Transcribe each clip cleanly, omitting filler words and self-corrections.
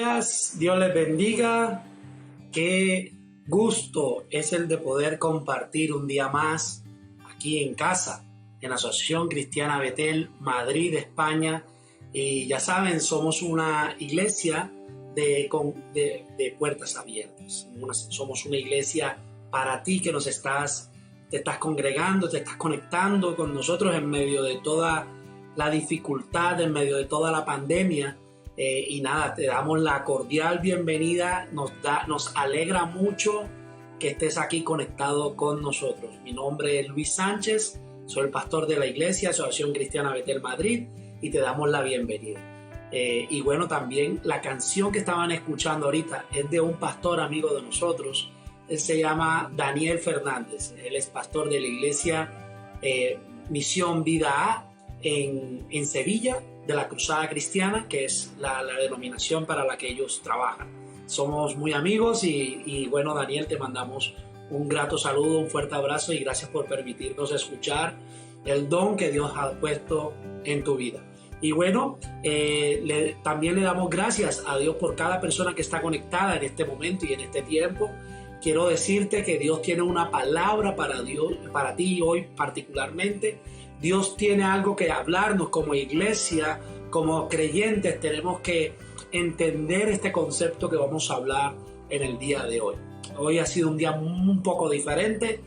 días, Dios les bendiga. Qué gusto es el de poder compartir un día más aquí en casa, en la Asociación Cristiana Betel, Madrid, España. Y ya saben, somos una iglesia de puertas abiertas. Somos una iglesia para ti que te estás congregando, te estás conectando con nosotros en medio de toda la dificultad, en medio de toda la pandemia. Y nada, te damos la cordial bienvenida. Nos alegra mucho que estés aquí conectado con nosotros. Mi nombre es Luis Sánchez, soy el pastor de la iglesia Asociación Cristiana Betel Madrid y te damos la bienvenida. Y bueno, también la canción que estaban escuchando ahorita es de un pastor amigo de nosotros. Él se llama Daniel Fernández. Él es pastor de la iglesia Misión Vida A en Sevilla, de la Cruzada Cristiana, que es la denominación para la que ellos trabajan. Somos muy amigos y bueno, Daniel, te mandamos un grato saludo, un fuerte abrazo y gracias por permitirnos escuchar el don que Dios ha puesto en tu vida. Y bueno, también le damos gracias a Dios por cada persona que está conectada en este momento y en este tiempo. Quiero decirte que Dios tiene una palabra para ti hoy particularmente. Dios tiene algo que hablarnos como iglesia, como creyentes. Tenemos que entender este concepto que vamos a hablar en el día de hoy. Hoy ha sido un día un poco diferente.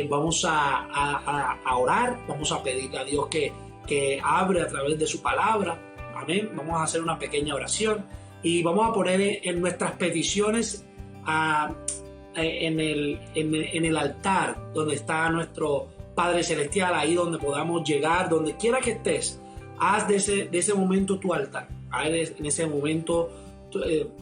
Vamos a orar, vamos a pedirle a Dios que abre a través de su palabra. Amén. Vamos a hacer una pequeña oración y vamos a poner en nuestras peticiones en el altar donde está nuestro Padre Celestial, ahí donde podamos llegar, donde quiera que estés. Haz de ese momento tu altar. En ese momento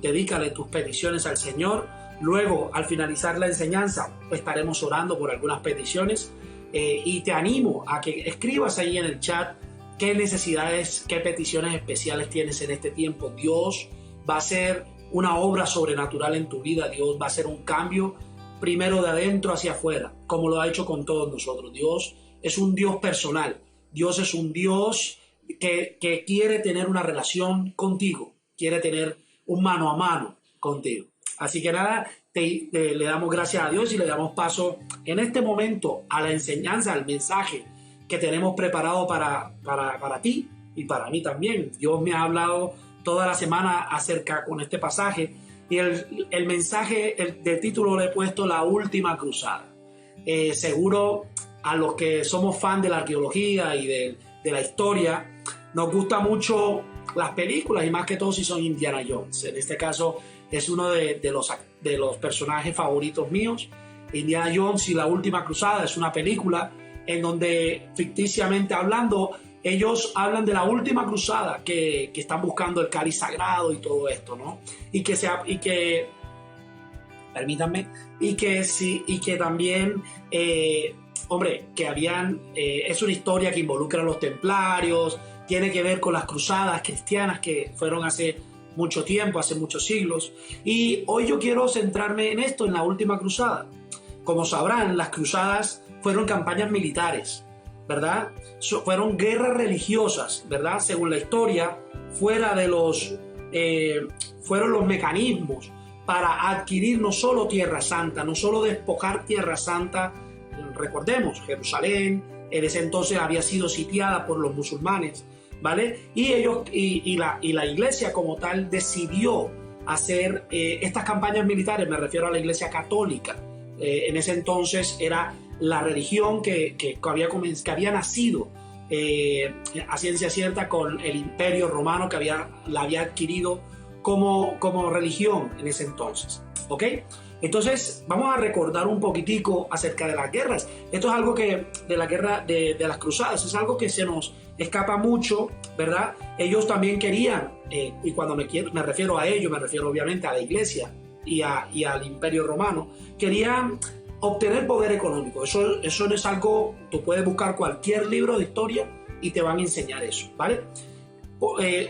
dedícale tus peticiones al Señor. Luego, al finalizar la enseñanza, estaremos orando por algunas peticiones y te animo a que escribas ahí en el chat qué necesidades, qué peticiones especiales tienes en este tiempo. Dios va a hacer una obra sobrenatural en tu vida. Dios va a hacer un cambio primero de adentro hacia afuera, como lo ha hecho con todos nosotros. Dios es un Dios personal. Dios es un Dios que quiere tener una relación contigo, quiere tener un mano a mano contigo. Así que nada, le damos gracias a Dios y le damos paso en este momento a la enseñanza, al mensaje que tenemos preparado para ti y para mí también. Dios me ha hablado toda la semana acerca con este pasaje. Y el mensaje, de título le he puesto La Última Cruzada. Seguro a los que somos fan de la arqueología y de la historia, nos gusta mucho las películas y más que todo si son Indiana Jones. En este caso es uno de los personajes favoritos míos. Indiana Jones y La Última Cruzada es una película en donde, ficticiamente hablando, ellos hablan de la última cruzada que están buscando el cáliz sagrado y todo esto, ¿no? Y que también, que habían, es una historia que involucra a los templarios, tiene que ver con las cruzadas cristianas que fueron hace mucho tiempo, hace muchos siglos. Y hoy yo quiero centrarme en esto, en la última cruzada. Como sabrán, las cruzadas fueron campañas militares, ¿verdad? Fueron guerras religiosas, ¿verdad? Según la historia, fueron los mecanismos para adquirir no solo Tierra Santa, no solo despojar Tierra Santa. Recordemos, Jerusalén en ese entonces había sido sitiada por los musulmanes, ¿vale? Y la iglesia como tal decidió hacer estas campañas militares. Me refiero a la iglesia católica. En ese entonces era la religión que había nacido a ciencia cierta con el Imperio Romano, que la había adquirido como religión en ese entonces. ¿Ok? Entonces vamos a recordar un poquitico acerca de las guerras. Esto es algo de la guerra de las cruzadas, es algo que se nos escapa mucho, ¿verdad? Ellos también querían, y cuando me refiero a ellos, me refiero obviamente a la iglesia y al Imperio Romano, querían obtener poder económico. Eso no es algo, tú puedes buscar cualquier libro de historia y te van a enseñar eso, ¿vale?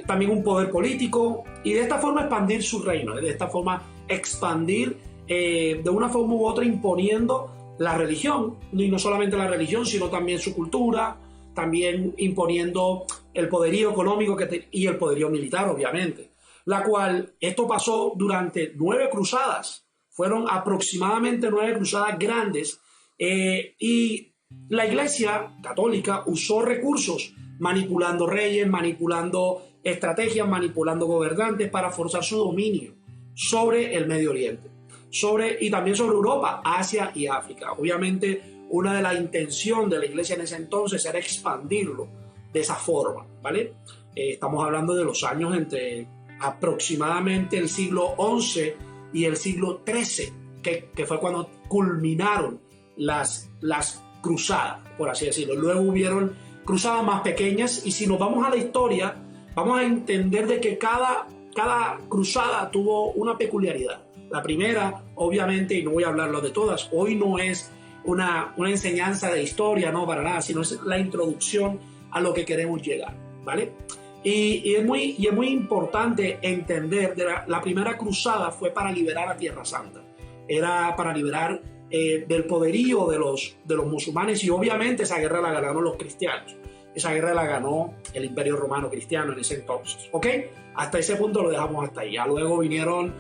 También un poder político y de esta forma expandir su reino, de esta forma expandir de una forma u otra imponiendo la religión, y no solamente la religión, sino también su cultura, también imponiendo el poderío económico y el poderío militar, obviamente. la cual esto pasó durante 9 cruzadas. Fueron aproximadamente 9 cruzadas grandes y la Iglesia Católica usó recursos, manipulando reyes, manipulando estrategias, manipulando gobernantes para forzar su dominio sobre el Medio Oriente, y también sobre Europa, Asia y África. Obviamente, una de las intenciones de la Iglesia en ese entonces era expandirlo de esa forma, ¿vale? Estamos hablando de los años entre aproximadamente el siglo XI y el siglo XIII, que fue cuando culminaron las cruzadas, por así decirlo. Luego hubieron cruzadas más pequeñas y si nos vamos a la historia, vamos a entender de que cada cruzada tuvo una peculiaridad. La primera, obviamente, y no voy a hablarlo de todas, hoy no es una enseñanza de historia, no para nada, sino es la introducción a lo que queremos llegar, ¿vale? Y es muy importante entender que la primera cruzada fue para liberar a Tierra Santa. Era para liberar del poderío de los musulmanes y obviamente esa guerra la ganaron los cristianos. Esa guerra la ganó el Imperio Romano Cristiano en ese entonces, ¿ok? Hasta ese punto lo dejamos hasta ahí. Ya luego vinieron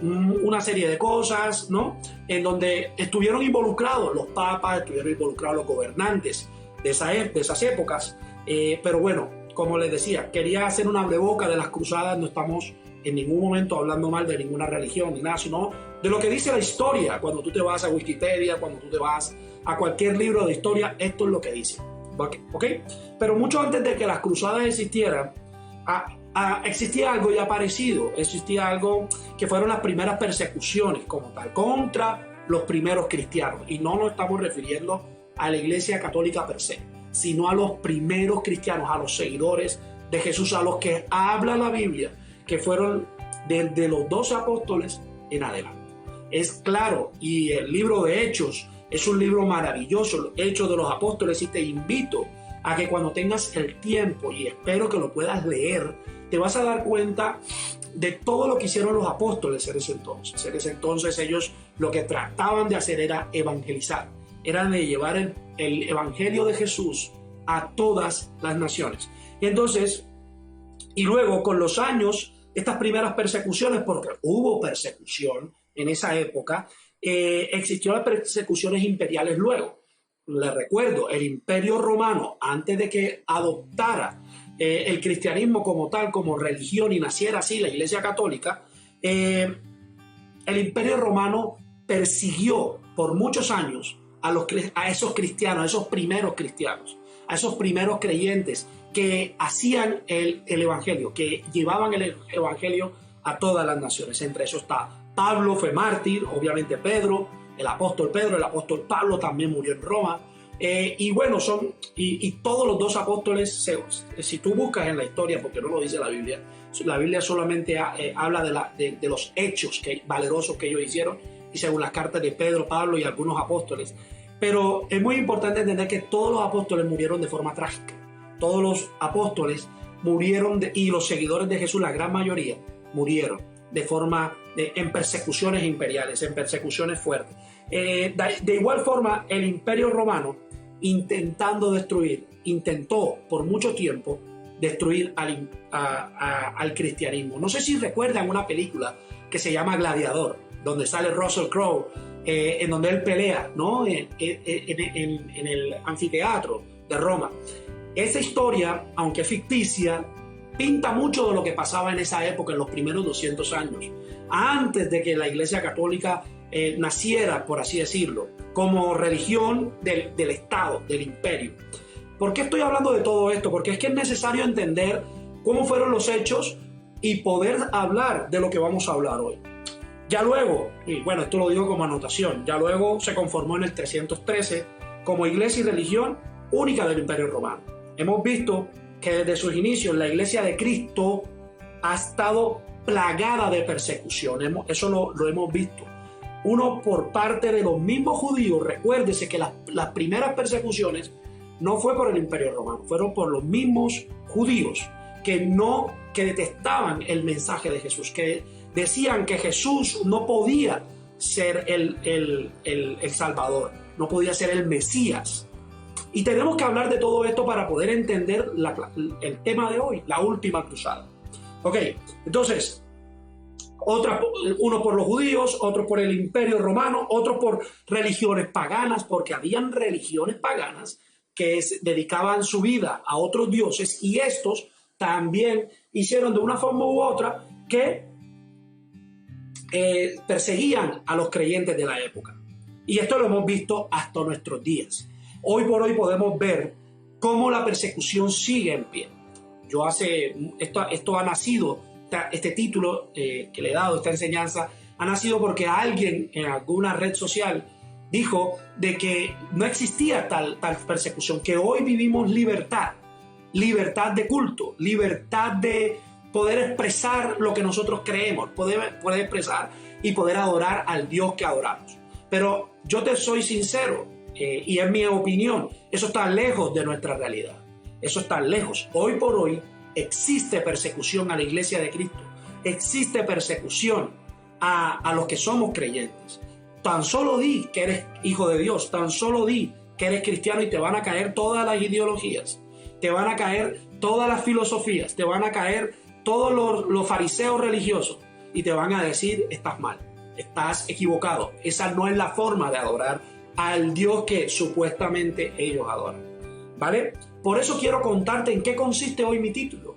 una serie de cosas, ¿no? En donde estuvieron involucrados los papas, estuvieron involucrados los gobernantes de esas épocas. Pero bueno, como les decía, quería hacer una abreboca de las cruzadas. No estamos en ningún momento hablando mal de ninguna religión ni nada, sino de lo que dice la historia. Cuando tú te vas a Wikipedia, cuando tú te vas a cualquier libro de historia, esto es lo que dice. ¿Ok? Pero mucho antes de que las cruzadas existieran, existía algo ya parecido. Existía algo que fueron las primeras persecuciones como tal contra los primeros cristianos. Y no nos estamos refiriendo a la Iglesia Católica per se, sino a los primeros cristianos, a los seguidores de Jesús, a los que habla la Biblia, que fueron desde los 12 apóstoles en adelante. Es claro, y el libro de Hechos es un libro maravilloso, los Hechos de los Apóstoles, y te invito a que cuando tengas el tiempo, y espero que lo puedas leer, te vas a dar cuenta de todo lo que hicieron los apóstoles en ese entonces. En ese entonces ellos lo que trataban de hacer era evangelizar, era de llevar el evangelio de Jesús a todas las naciones. Y entonces, y luego con los años, estas primeras persecuciones, porque hubo persecución en esa época, existieron las persecuciones imperiales luego. Les recuerdo, el Imperio Romano, antes de que adoptara el cristianismo como tal, como religión, y naciera así la Iglesia Católica, el Imperio Romano persiguió por muchos años a esos cristianos, a esos primeros cristianos, a esos primeros creyentes que hacían el evangelio, que llevaban el evangelio a todas las naciones. Entre esos está Pablo, fue mártir, obviamente Pedro, el apóstol Pablo también murió en Roma. Y bueno, y todos los 2 apóstoles, si tú buscas en la historia, porque no lo dice la Biblia solamente habla de los hechos valerosos que ellos hicieron, y según las cartas de Pedro, Pablo y algunos apóstoles. Pero es muy importante entender que todos los apóstoles murieron de forma trágica. Todos los apóstoles murieron, y los seguidores de Jesús, la gran mayoría, murieron en persecuciones imperiales, en persecuciones fuertes. De igual forma, el Imperio Romano intentó por mucho tiempo destruir al cristianismo. No sé si recuerdan una película que se llama Gladiador, donde sale Russell Crowe, en donde él pelea, ¿no? en el anfiteatro de Roma. Esa historia, aunque ficticia, pinta mucho de lo que pasaba en esa época, en los primeros 200 años, antes de que la Iglesia Católica naciera, por así decirlo, como religión del Estado, del imperio. ¿Por qué estoy hablando de todo esto? Porque es que es necesario entender cómo fueron los hechos y poder hablar de lo que vamos a hablar hoy. Ya luego, y bueno, esto lo digo como anotación, ya luego se conformó en el 313 como iglesia y religión única del Imperio Romano. Hemos visto que desde sus inicios la Iglesia de Cristo ha estado plagada de persecución. Eso lo hemos visto. Uno, por parte de los mismos judíos. Recuérdese que las primeras persecuciones no fue por el Imperio Romano, fueron por los mismos judíos que detestaban el mensaje de Jesús, que decían que Jesús no podía ser el Salvador, no podía ser el Mesías. Y tenemos que hablar de todo esto para poder entender el tema de hoy, la última cruzada. Ok, entonces, uno por los judíos, otro por el Imperio Romano, otro por religiones paganas, porque habían religiones paganas que dedicaban su vida a otros dioses, y estos también hicieron de una forma u otra que perseguían a los creyentes de la época. Y esto lo hemos visto hasta nuestros días. Hoy por hoy podemos ver cómo la persecución sigue en pie. Esto ha nacido, este título que le he dado, esta enseñanza, ha nacido porque alguien en alguna red social dijo de que no existía tal persecución, que hoy vivimos libertad de culto, libertad de poder expresar lo que nosotros creemos, poder expresar y poder adorar al Dios que adoramos. Pero yo te soy sincero, y es mi opinión, eso está lejos de nuestra realidad. Eso está lejos. Hoy por hoy existe persecución a la iglesia de Cristo. Existe persecución a los que somos creyentes. Tan solo di que eres hijo de Dios, tan solo di que eres cristiano y te van a caer todas las ideologías, te van a caer todas las filosofías, te van a caer todos los fariseos religiosos y te van a decir: estás mal, estás equivocado, esa no es la forma de adorar al Dios que supuestamente ellos adoran, ¿vale? Por eso quiero contarte en qué consiste hoy mi título,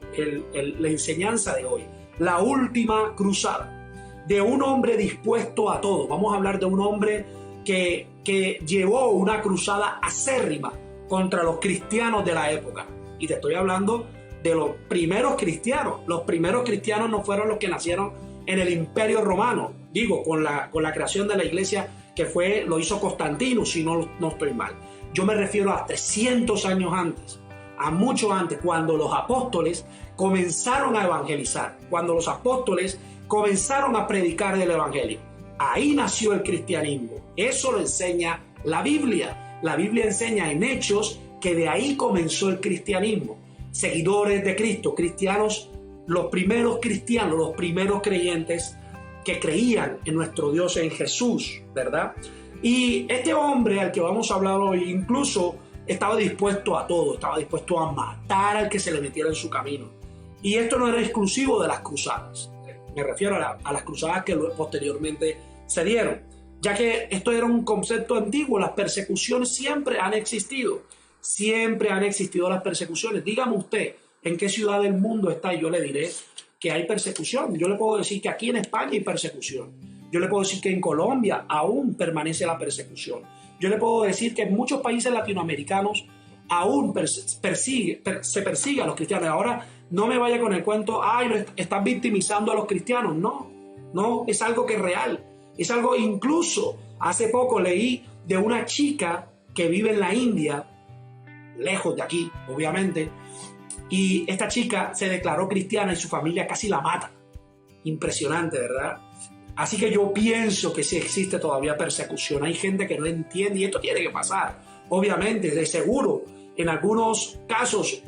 la enseñanza de hoy, la última cruzada, de un hombre dispuesto a todo. Vamos a hablar de un hombre que llevó una cruzada acérrima contra los cristianos de la época. Y te estoy hablando de los primeros cristianos. Los primeros cristianos no fueron los que nacieron en el Imperio Romano, digo, con la creación de la iglesia que lo hizo Constantino, si no estoy mal. Yo me refiero a 300 años antes, a mucho antes, cuando los apóstoles comenzaron a evangelizar, cuando los apóstoles comenzaron a predicar el evangelio. Ahí nació el cristianismo. Eso lo enseña la Biblia. La Biblia enseña en Hechos que de ahí comenzó el cristianismo. Seguidores de Cristo, cristianos, los primeros cristianos, los primeros creyentes que creían en nuestro Dios, en Jesús, ¿verdad? Y este hombre al que vamos a hablar hoy incluso estaba dispuesto a todo, estaba dispuesto a matar al que se le metiera en su camino. Y esto no era exclusivo de las cruzadas. Me refiero a las cruzadas que posteriormente se dieron, ya que esto era un concepto antiguo. Las persecuciones siempre han existido las persecuciones. Dígame usted en qué ciudad del mundo está y yo le diré que hay persecución. Yo le puedo decir que aquí en España hay persecución. Yo le puedo decir que en Colombia aún permanece la persecución. Yo le puedo decir que en muchos países latinoamericanos aún se persigue a los cristianos. Ahora no me vaya con el cuento: ay, están victimizando a los cristianos. No, es algo que es real. Es algo, incluso hace poco leí de una chica que vive en la India, lejos de aquí, obviamente, y esta chica se declaró cristiana y su familia casi la mata. Impresionante, ¿verdad? Así que yo pienso que sí existe todavía persecución. Hay gente que no entiende y esto tiene que pasar. Obviamente, de seguro, en algunos casos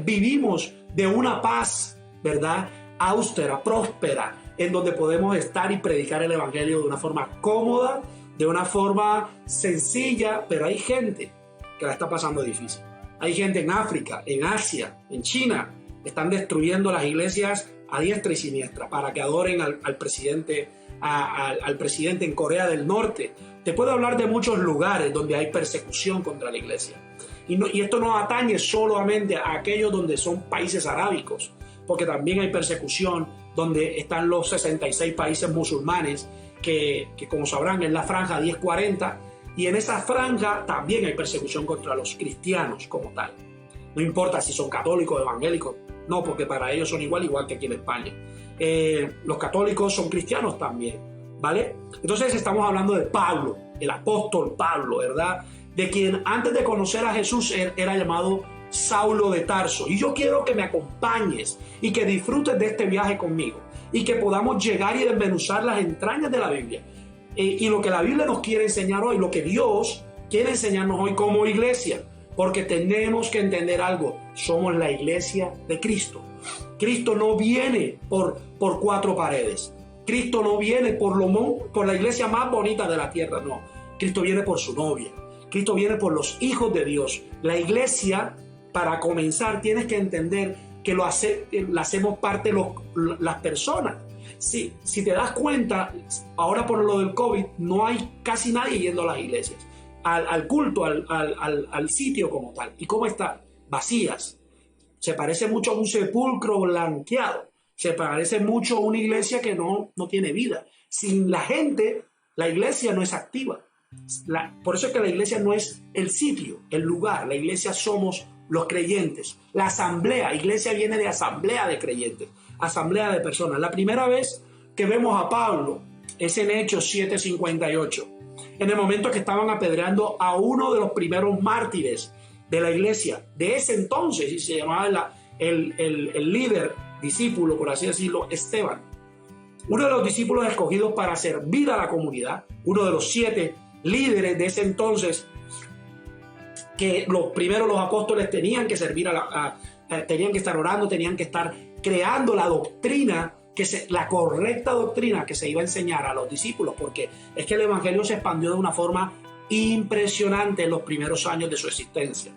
vivimos de una paz, ¿verdad?, austera, próspera, en donde podemos estar y predicar el evangelio de una forma cómoda, de una forma sencilla, pero hay gente que la está pasando difícil. Hay gente en África, en Asia, en China, están destruyendo las iglesias a diestra y siniestra para que adoren al presidente en Corea del Norte. Te puedo hablar de muchos lugares donde hay persecución contra la iglesia. Y esto no atañe solamente a aquellos donde son países arábicos, porque también hay persecución donde están los 66 países musulmanes, que como sabrán es la franja 1040, y en esa franja también hay persecución contra los cristianos como tal. No importa si son católicos o evangélicos, no, porque para ellos son igual que aquí en España. Los católicos son cristianos también, ¿vale? Entonces estamos hablando de Pablo, el apóstol Pablo, ¿verdad?, de quien antes de conocer a Jesús era llamado Saulo de Tarso. Y yo quiero que me acompañes y que disfrutes de este viaje conmigo y que podamos llegar y desmenuzar las entrañas de la Biblia y lo que la Biblia nos quiere enseñar hoy, lo que Dios quiere enseñarnos hoy como iglesia, porque tenemos que entender algo: somos la iglesia de Cristo. Cristo no viene por cuatro paredes. Cristo no viene por la iglesia más bonita de la tierra, no. Cristo viene por su novia. Cristo viene por los hijos de Dios. La iglesia, para comenzar, tienes que entender la hacemos parte las personas. Si te das cuenta, ahora por lo del COVID, no hay casi nadie yendo a las iglesias, al culto, al sitio como tal. ¿Y cómo están? Vacías. Se parece mucho a un sepulcro blanqueado. Se parece mucho a una iglesia que no tiene vida. Sin la gente, la iglesia no es activa. Por eso es que la iglesia no es el sitio, el lugar. La iglesia somos los creyentes. La asamblea, iglesia viene de asamblea de creyentes, asamblea de personas. La primera vez que vemos a Pablo es en Hechos 7:58, en el momento que estaban apedreando a uno de los primeros mártires de la iglesia de ese entonces, y se llamaba el líder, discípulo, por así decirlo, Esteban. Uno de los discípulos escogidos para servir a la comunidad, uno de los 7 líderes de ese entonces, que los apóstoles tenían que servir tenían que estar orando, tenían que estar creando la doctrina, la correcta doctrina que se iba a enseñar a los discípulos, porque es que el evangelio se expandió de una forma impresionante en los primeros años de su existencia,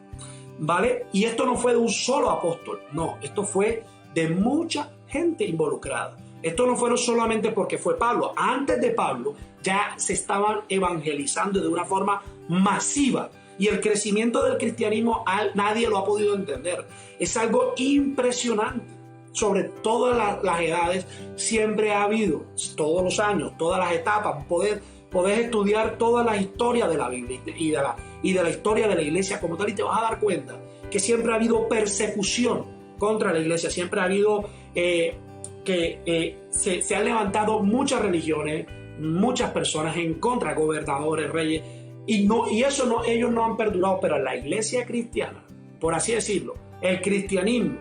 ¿vale? Y esto no fue de un solo apóstol, no, esto fue de mucha gente involucrada. Esto no fue solamente porque fue Pablo. Antes de Pablo ya se estaban evangelizando de una forma masiva. Y el crecimiento del cristianismo nadie lo ha podido entender. Es algo impresionante. Sobre todas las edades siempre ha habido, todos los años, todas las etapas. Podés estudiar toda la historia de la Biblia y de la historia de la iglesia como tal, y te vas a dar cuenta que siempre ha habido persecución contra la iglesia. Siempre ha habido se han levantado muchas religiones, muchas personas en contra, gobernadores, reyes, ellos no han perdurado, pero la iglesia cristiana, por así decirlo, el cristianismo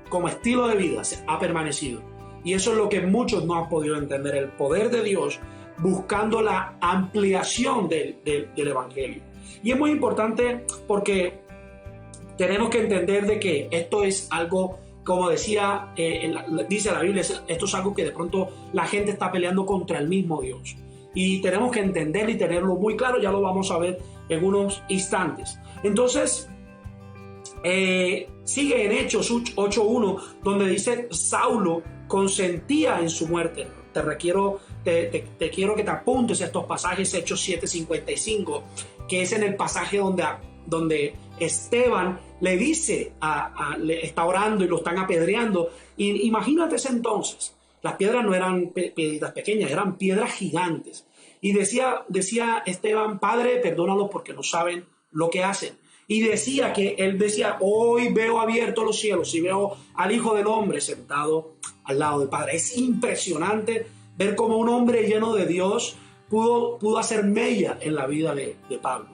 como estilo de vida ha permanecido. Y eso es lo que muchos no han podido entender, el poder de Dios buscando la ampliación del evangelio. Y es muy importante porque tenemos que entender de que esto es algo, como decía, dice la Biblia, esto es algo que de pronto la gente está peleando contra el mismo Dios. Y tenemos que entenderlo y tenerlo muy claro, ya lo vamos a ver en unos instantes. Entonces, sigue en Hechos 8:1, donde dice, Saulo consentía en su muerte. Te quiero que te apuntes a estos pasajes, Hechos 7:55, que es en el pasaje donde Esteban le dice, le está orando y lo están apedreando. Y imagínate ese entonces, las piedras no eran piedras pequeñas, eran piedras gigantes. Y decía Esteban, Padre, perdónalos porque no saben lo que hacen. Y él decía, hoy veo abiertos los cielos y veo al Hijo del Hombre sentado al lado del Padre. Es impresionante ver cómo un hombre lleno de Dios pudo hacer mella en la vida de Pablo,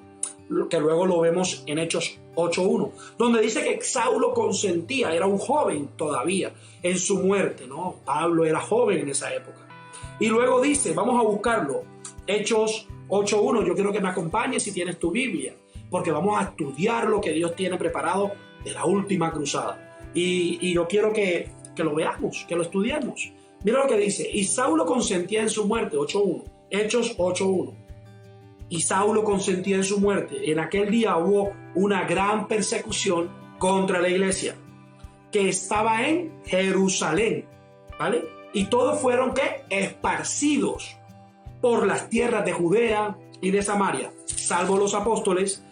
que luego lo vemos en Hechos 8:1, donde dice que Saulo consentía, era un joven todavía en su muerte, ¿no? Pablo era joven en esa época. Y luego dice, vamos a buscarlo, Hechos 8:1, yo quiero que me acompañes si tienes tu Biblia, porque vamos a estudiar lo que Dios tiene preparado de la última cruzada. Y yo quiero que lo veamos, que lo estudiemos. Mira lo que dice, y Saulo consentía en su muerte, 8:1, Hechos 8:1. Y Saulo consentía en su muerte. En aquel día hubo una gran persecución contra la iglesia que estaba en Jerusalén, ¿vale? Y todos fueron, ¿qué? Esparcidos por las tierras de Judea y de Samaria, salvo los apóstoles,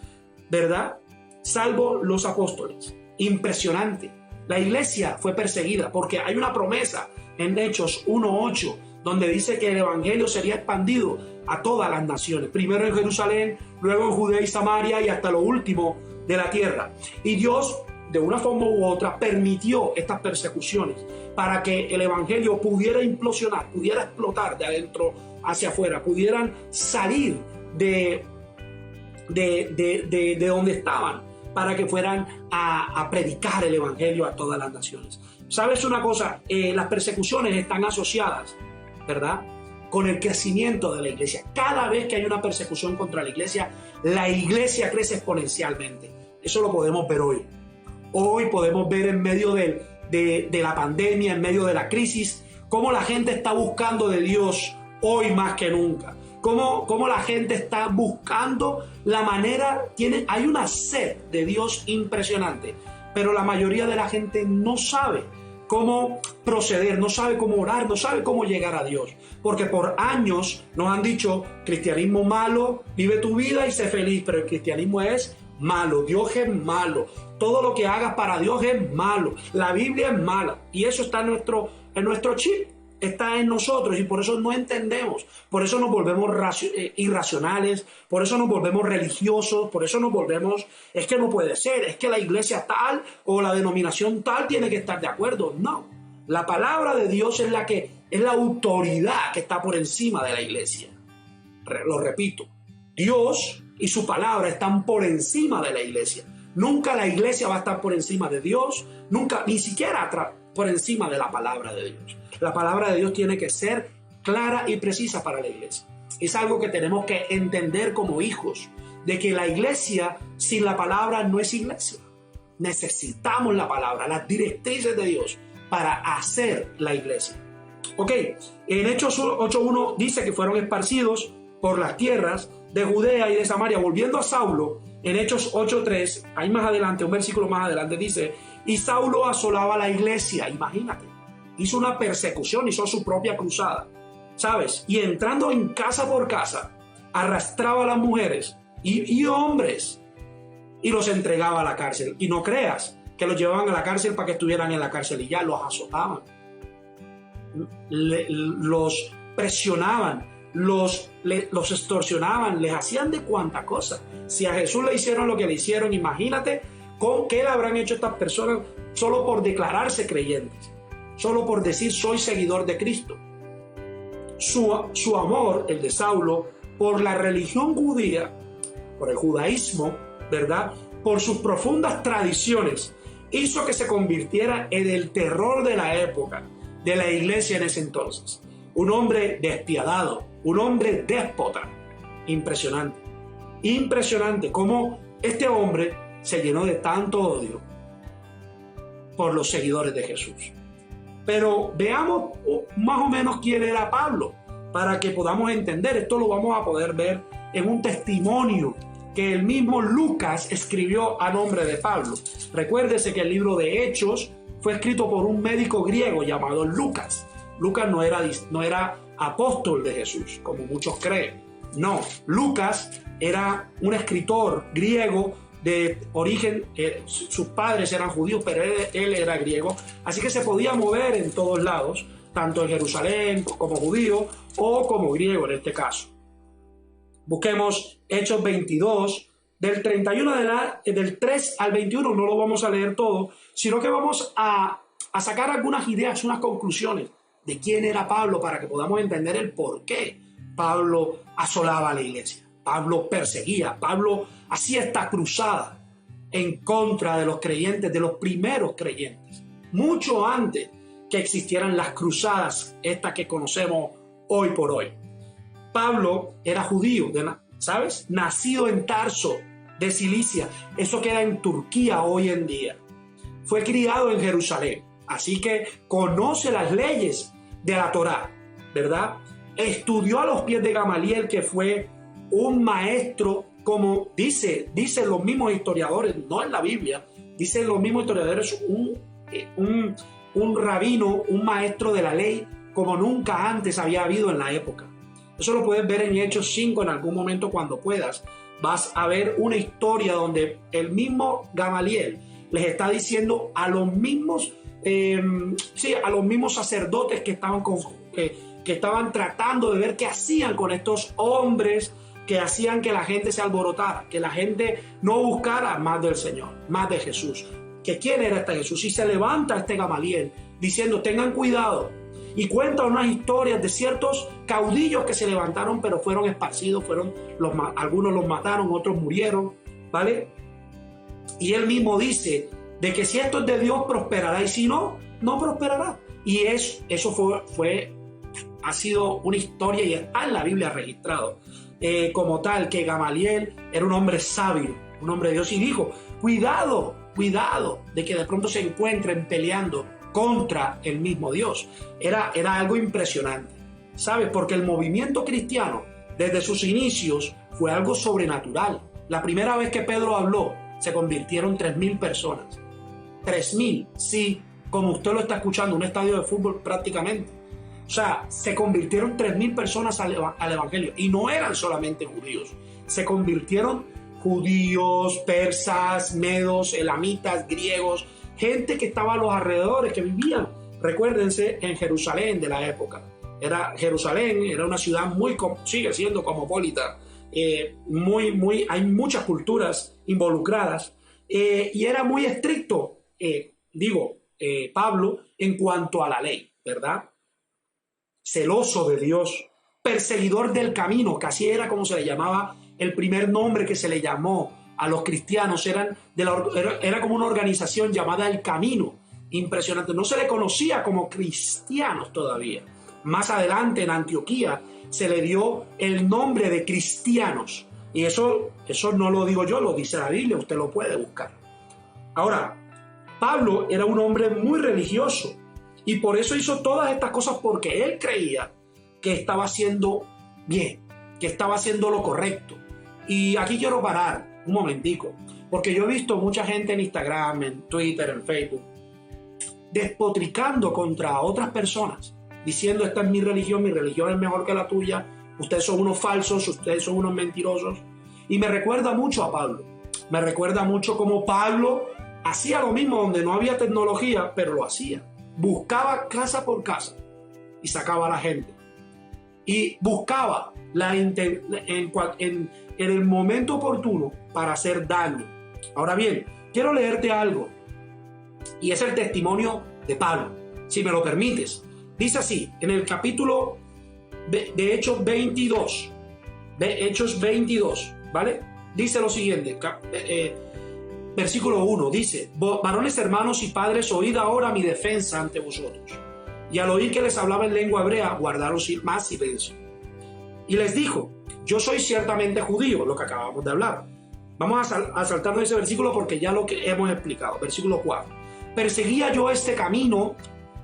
¿verdad? Salvo los apóstoles. Impresionante. La iglesia fue perseguida porque hay una promesa en Hechos 1:8, donde dice que el evangelio sería expandido a todas las naciones, primero en Jerusalén, luego en Judea y Samaria y hasta lo último de la tierra. Y Dios, de una forma u otra, permitió estas persecuciones para que el evangelio pudiera implosionar, pudiera explotar de adentro hacia afuera, pudieran salir de donde estaban, para que fueran a predicar el evangelio a todas las naciones. ¿Sabes una cosa? Las persecuciones están asociadas, ¿verdad?, con el crecimiento de la iglesia. Cada vez que hay una persecución contra la iglesia crece exponencialmente. Eso lo podemos ver hoy. Hoy podemos ver en medio de la pandemia, en medio de la crisis, cómo la gente está buscando de Dios hoy más que nunca. Cómo la gente está buscando la manera, hay una sed de Dios impresionante. pero la mayoría de la gente no sabe cómo proceder, no sabe cómo orar, no sabe cómo llegar a Dios. Porque por años nos han dicho, cristianismo malo, vive tu vida y sé feliz, pero el cristianismo es malo, Dios es malo, todo lo que hagas para Dios es malo, la Biblia es mala, y eso está en nuestro chip, está en nosotros, y por eso no entendemos, por eso nos volvemos irracionales, por eso nos volvemos religiosos, por eso nos volvemos, es que no puede ser, es que la iglesia tal o la denominación tal tiene que estar de acuerdo. No, la palabra de Dios es la autoridad que está por encima de la iglesia. Lo repito, Dios y su palabra están por encima de la iglesia. Nunca la iglesia va a estar por encima de Dios, nunca, ni siquiera por encima de la palabra de Dios. La palabra de Dios tiene que ser clara y precisa para la iglesia. Es algo que tenemos que entender como hijos, de que la iglesia sin la palabra no es iglesia. Necesitamos la palabra, las directrices de Dios para hacer la iglesia. Ok, en Hechos 8:1 dice que fueron esparcidos por las tierras de Judea y de Samaria. Volviendo a Saulo, en Hechos 8:3, ahí más adelante, un versículo más adelante dice, y Saulo asolaba la iglesia, imagínate, hizo una persecución, hizo su propia cruzada, ¿sabes? Y entrando en casa por casa, arrastraba a las mujeres y hombres y los entregaba a la cárcel. Y no creas que los llevaban a la cárcel para que estuvieran en la cárcel y ya, los azotaban, los presionaban, los extorsionaban, les hacían de cuanta cosa. Si a Jesús le hicieron lo que le hicieron, imagínate con qué le habrán hecho estas personas solo por declararse creyentes, solo por decir soy seguidor de Cristo. Su amor, el de Saulo, por la religión judía, por el judaísmo, ¿verdad?, por sus profundas tradiciones, hizo que se convirtiera en el terror de la época de la iglesia en ese entonces. Un hombre despiadado, un hombre déspota. Impresionante, impresionante cómo este hombre se llenó de tanto odio por los seguidores de Jesús. Pero veamos más o menos quién era Pablo, para que podamos entender. Esto lo vamos a poder ver en un testimonio que el mismo Lucas escribió a nombre de Pablo. Recuérdese que el libro de Hechos fue escrito por un médico griego llamado Lucas. Lucas no era apóstol de Jesús, como muchos creen. No, Lucas era un escritor griego de origen, sus padres eran judíos, pero él era griego, así que se podía mover en todos lados, tanto en Jerusalén como judío o como griego en este caso. Busquemos Hechos 22, del 3 al 21, no lo vamos a leer todo, sino que vamos a sacar algunas ideas, unas conclusiones de quién era Pablo para que podamos entender el por qué Pablo asolaba a la iglesia. Pablo perseguía, Pablo hacía esta cruzada en contra de los creyentes, de los primeros creyentes, mucho antes que existieran las cruzadas, estas que conocemos hoy por hoy. Pablo era judío, ¿sabes? Nacido en Tarso, de Cilicia, eso queda en Turquía hoy en día. Fue criado en Jerusalén, así que conoce las leyes de la Torá, ¿verdad? Estudió a los pies de Gamaliel, que fue un maestro, como dicen los mismos historiadores, no en la Biblia, dicen los mismos historiadores, un rabino, un maestro de la ley, como nunca antes había habido en la época. Eso lo puedes ver en Hechos 5 en algún momento cuando puedas. Vas a ver una historia donde el mismo Gamaliel les está diciendo a los mismos, a los mismos sacerdotes que estaban tratando de ver qué hacían con estos hombres que hacían que la gente se alborotara, que la gente no buscara más del Señor, más de Jesús. Que quién era este Jesús. Y se levanta este Gamaliel diciendo tengan cuidado, y cuenta unas historias de ciertos caudillos que se levantaron pero fueron esparcidos, algunos los mataron, otros murieron, ¿vale? Y él mismo dice de que si esto es de Dios prosperará, y si no, no prosperará. Y eso ha sido una historia y está en la Biblia registrado como tal, que Gamaliel era un hombre sabio, un hombre de Dios, y dijo cuidado de que de pronto se encuentren peleando contra el mismo Dios. Era algo impresionante, ¿sabes? Porque el movimiento cristiano desde sus inicios fue algo sobrenatural. La primera vez que Pedro habló se convirtieron 3,000 personas. 3.000, sí, como usted lo está escuchando, un estadio de fútbol prácticamente. O sea, se convirtieron 3.000 personas al evangelio, y no eran solamente judíos, se convirtieron judíos, persas, medos, elamitas, griegos, gente que estaba a los alrededores, que vivían, recuérdense, en Jerusalén de la época. Jerusalén era una ciudad sigue siendo cosmopolita, hay muchas culturas involucradas, y era muy estricto, Pablo, en cuanto a la ley, ¿verdad? Celoso de Dios, perseguidor del camino, que así era como se le llamaba, el primer nombre que se le llamó a los cristianos, era como una organización llamada El Camino. Impresionante, no se le conocía como cristianos todavía. Más adelante en Antioquía se le dio el nombre de cristianos, y eso no lo digo yo, lo dice la Biblia, usted lo puede buscar. Ahora, Pablo era un hombre muy religioso, y por eso hizo todas estas cosas, porque él creía que estaba haciendo bien, que estaba haciendo lo correcto. Y aquí quiero parar un momentico, porque yo he visto mucha gente en Instagram, en Twitter, en Facebook, despotricando contra otras personas, diciendo: esta es mi religión es mejor que la tuya, ustedes son unos falsos, ustedes son unos mentirosos. Y me recuerda mucho a Pablo, me recuerda mucho como Pablo hacía lo mismo donde no había tecnología, pero lo hacía. Buscaba casa por casa y sacaba a la gente. Y buscaba en el momento oportuno para hacer daño. Ahora bien, quiero leerte algo, y es el testimonio de Pablo, si me lo permites. Dice así, en el capítulo de Hechos 22, ¿vale? Dice lo siguiente, versículo 1, dice: varones, hermanos y padres, oíd ahora mi defensa ante vosotros. Y al oír que les hablaba en lengua hebrea, guardaron más silencio. Y les dijo: yo soy ciertamente judío, lo que acabamos de hablar. Vamos a saltarnos ese versículo porque ya lo que hemos explicado. Versículo 4. Perseguía yo este camino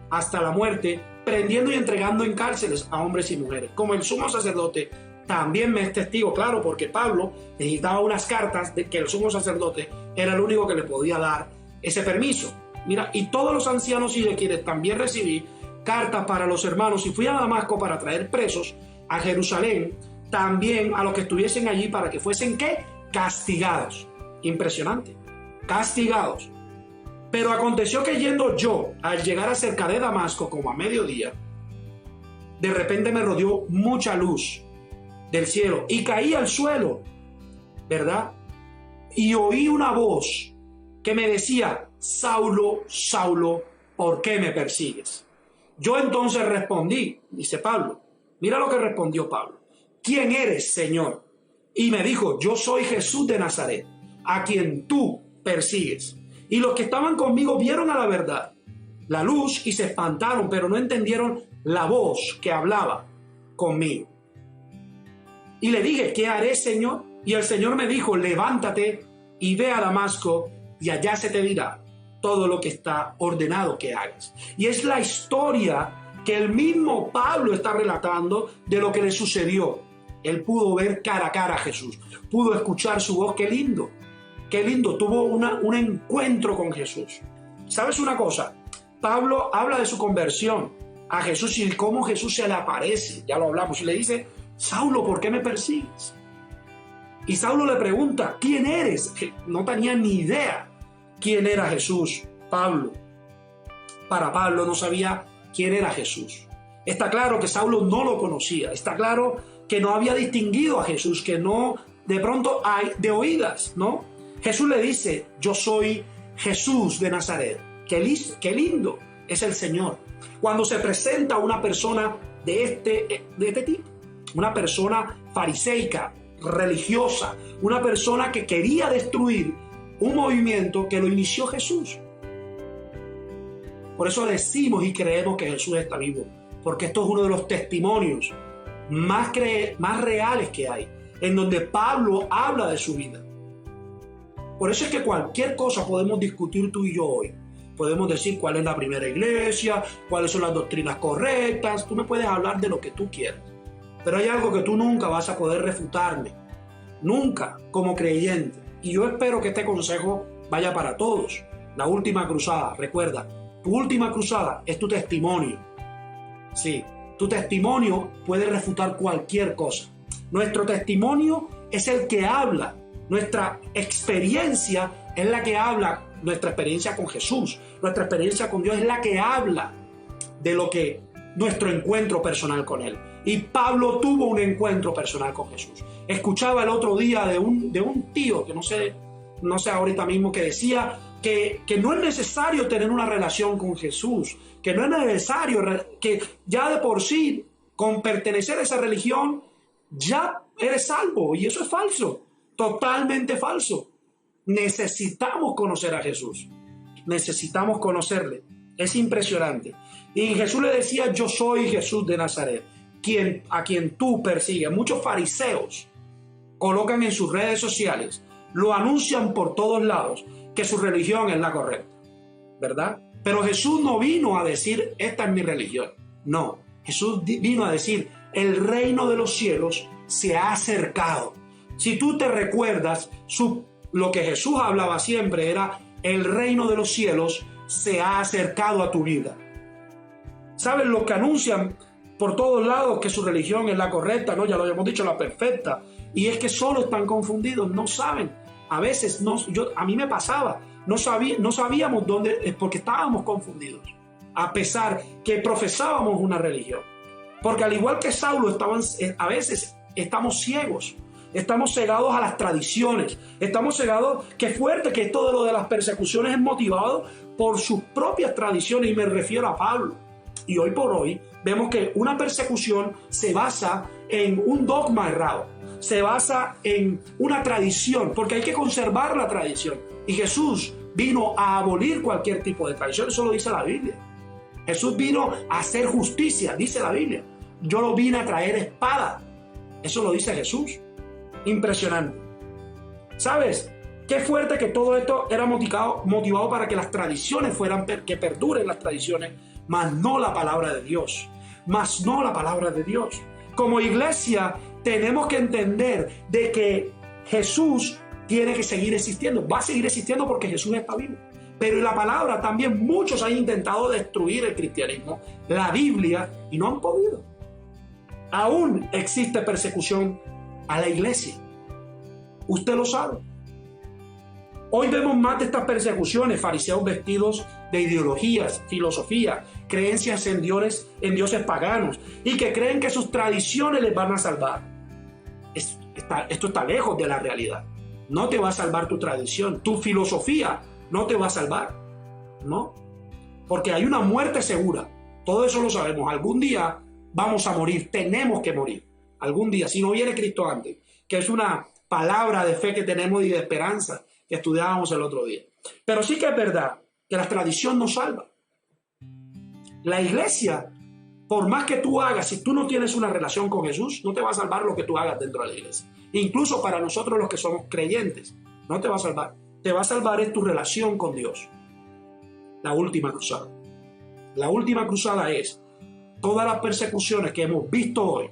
hasta la muerte, prendiendo y entregando en cárceles a hombres y mujeres. Como el sumo sacerdote también me es testigo, claro, porque Pablo necesitaba unas cartas de que el sumo sacerdote era el único que le podía dar ese permiso. Mira, y todos los ancianos, y de quienes también recibí cartas para los hermanos, y fui a Damasco para traer presos a Jerusalén, también a los que estuviesen allí, para que fuesen, ¿qué? Castigados. Impresionante, castigados. Pero aconteció que yendo yo, al llegar acerca de Damasco, como a mediodía, de repente me rodeó mucha luz del cielo y caí al suelo, ¿verdad? Y oí una voz que me decía: Saulo, Saulo, ¿por qué me persigues? Yo entonces respondí, dice Pablo, mira lo que respondió Pablo: ¿quién eres, Señor? Y me dijo: yo soy Jesús de Nazaret, a quien tú persigues. Y los que estaban conmigo vieron a la verdad la luz y se espantaron, pero no entendieron la voz que hablaba conmigo. Y le dije: ¿qué haré, Señor? Y el Señor me dijo: levántate y ve a Damasco, y allá se te dirá todo lo que está ordenado que hagas. Y es la historia que el mismo Pablo está relatando de lo que le sucedió. Él pudo ver cara a cara a Jesús, pudo escuchar su voz. ¡Qué lindo! ¡Qué lindo! Tuvo un encuentro con Jesús. ¿Sabes una cosa? Pablo habla de su conversión a Jesús y cómo Jesús se le aparece. Ya lo hablamos. Y le dice: Saulo, ¿por qué me persigues? Y Saulo le pregunta: ¿quién eres? No tenía ni idea quién era Jesús. Pablo. Para Pablo no sabía quién era Jesús. Está claro que Saulo no lo conocía. Está claro que no había distinguido a Jesús, que no, de pronto hay de oídas, ¿no? Jesús le dice: yo soy Jesús de Nazaret. Qué lindo es el Señor cuando se presenta una persona de este tipo, una persona fariseica, religiosa, una persona que quería destruir un movimiento que lo inició Jesús. Por eso decimos y creemos que Jesús está vivo, porque esto es uno de los testimonios más reales que hay, en donde Pablo habla de su vida. Por eso es que cualquier cosa podemos discutir tú y yo hoy. Podemos decir cuál es la primera iglesia, cuáles son las doctrinas correctas. Tú me puedes hablar de lo que tú quieras. Pero hay algo que tú nunca vas a poder refutarme. Nunca, como creyente. Y yo espero que este consejo vaya para todos. La última cruzada, recuerda, tu última cruzada es tu testimonio. Sí, tu testimonio puede refutar cualquier cosa. Nuestro testimonio es el que habla. Nuestra experiencia es la que habla. Nuestra experiencia con Jesús, nuestra experiencia con Dios es la que habla de lo que nuestro encuentro personal con Él. Y Pablo tuvo un encuentro personal con Jesús. Escuchaba el otro día de un tío que no sé ahorita mismo, que decía que no es necesario tener una relación con Jesús, que no es necesario, que ya de por sí, con pertenecer a esa religión, ya eres salvo. Y eso es falso, totalmente falso. Necesitamos conocer a Jesús, necesitamos conocerle. Es impresionante. Y Jesús le decía: yo soy Jesús de Nazaret, a quien tú persigues. Muchos fariseos colocan en sus redes sociales, lo anuncian por todos lados, que su religión es la correcta, ¿verdad? Pero Jesús no vino a decir: esta es mi religión. No, Jesús vino a decir: el reino de los cielos se ha acercado. Si tú te recuerdas, lo que Jesús hablaba siempre era: el reino de los cielos se ha acercado a tu vida. ¿Saben? Los que anuncian por todos lados que su religión es la correcta, ¿no? Ya lo habíamos dicho, la perfecta. Y es que solo están confundidos, no saben. A veces, a mí me pasaba, no sabíamos dónde, es porque estábamos confundidos, a pesar que profesábamos una religión. Porque al igual que Saulo, a veces estamos ciegos. Estamos cegados a las tradiciones, estamos cegados. Qué fuerte que todo lo de las persecuciones es motivado por sus propias tradiciones, y me refiero a Pablo. Y hoy por hoy vemos que una persecución se basa en un dogma errado, se basa en una tradición, porque hay que conservar la tradición. Y Jesús vino a abolir cualquier tipo de tradición, eso lo dice la Biblia. Jesús vino a hacer justicia, dice la Biblia. Yo lo vine a traer espada, eso lo dice Jesús. Impresionante. ¿Sabes? Qué fuerte que todo esto era motivado para que las tradiciones que perduren las tradiciones, mas no la palabra de Dios. Mas no la palabra de Dios. Como iglesia tenemos que entender de que Jesús tiene que seguir existiendo. Va a seguir existiendo porque Jesús está vivo. Pero en la palabra también muchos han intentado destruir el cristianismo, la Biblia, y no han podido. Aún existe persecución a la iglesia. Usted lo sabe. Hoy vemos más de estas persecuciones: fariseos vestidos de ideologías, filosofía, creencias en dioses paganos, y que creen que sus tradiciones les van a salvar. Esto está lejos de la realidad. No te va a salvar tu tradición, tu filosofía no te va a salvar, ¿no? Porque hay una muerte segura. Todo eso lo sabemos. Algún día vamos a morir, tenemos que morir. Algún día, si no viene Cristo antes, que es una palabra de fe que tenemos y de esperanza que estudiábamos el otro día. Pero sí que es verdad que la tradición nos salva. La iglesia, por más que tú hagas, si tú no tienes una relación con Jesús, no te va a salvar lo que tú hagas dentro de la iglesia. Incluso para nosotros los que somos creyentes, no te va a salvar. Te va a salvar es tu relación con Dios. La última cruzada. La última cruzada es todas las persecuciones que hemos visto hoy,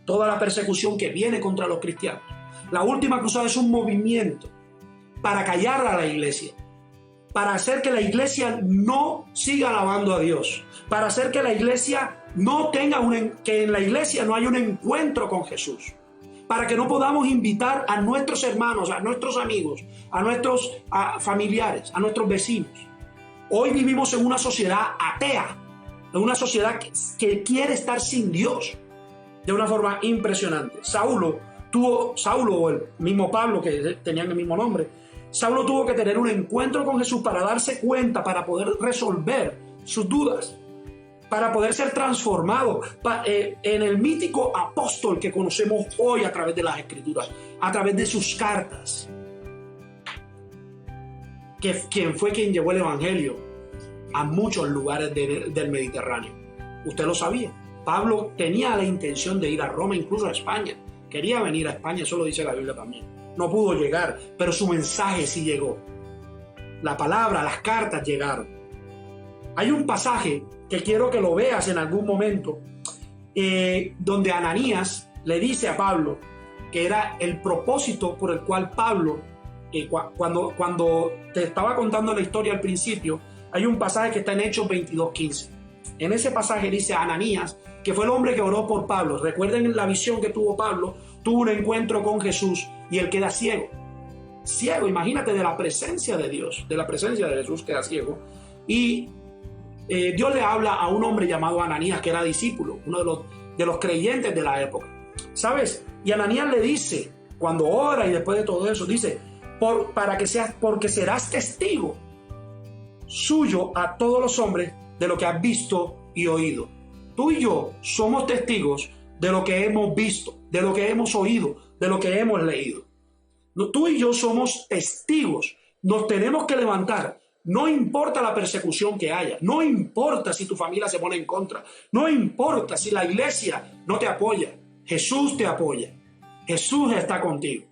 toda la persecución que viene contra los cristianos. La última cruzada es un movimiento para callar a la iglesia, para hacer que la iglesia no siga alabando a Dios, para hacer que la iglesia que en la iglesia no haya un encuentro con Jesús, para que no podamos invitar a nuestros hermanos, a nuestros amigos, a nuestros familiares, a nuestros vecinos. Hoy vivimos en una sociedad atea, en una sociedad que quiere estar sin Dios de una forma impresionante. Saulo, o el mismo Pablo, que tenían el mismo nombre, Saulo tuvo que tener un encuentro con Jesús para darse cuenta, para poder resolver sus dudas, para poder ser transformado en el mítico apóstol que conocemos hoy a través de las Escrituras, a través de sus cartas. Quien fue quien llevó el Evangelio a muchos lugares del Mediterráneo. Usted lo sabía. Pablo tenía la intención de ir a Roma, incluso a España. Quería venir a España, eso lo dice la Biblia también. No pudo llegar, pero su mensaje sí llegó. La palabra, las cartas llegaron. Hay un pasaje que quiero que lo veas en algún momento, donde Ananías le dice a Pablo que era el propósito por el cual Pablo Cuando te estaba contando la historia al principio, hay un pasaje que está en Hechos 22:15. En ese pasaje dice Ananías, que fue el hombre que oró por Pablo. Recuerden la visión que tuvo Pablo, tuvo un encuentro con Jesús y él queda ciego. Ciego, imagínate, de la presencia de Dios, de la presencia de Jesús, queda ciego. Y Dios le habla a un hombre llamado Ananías, que era discípulo, uno de los creyentes de la época. ¿Sabes? Y Ananías le dice, cuando ora y después de todo eso, dice, porque serás testigo suyo a todos los hombres de lo que has visto y oído. Tú y yo somos testigos de lo que hemos visto, de lo que hemos oído, de lo que hemos leído. Tú y yo somos testigos. Nos tenemos que levantar. No importa la persecución que haya, no importa si tu familia se pone en contra, no importa si la iglesia no te apoya, Jesús te apoya, Jesús está contigo.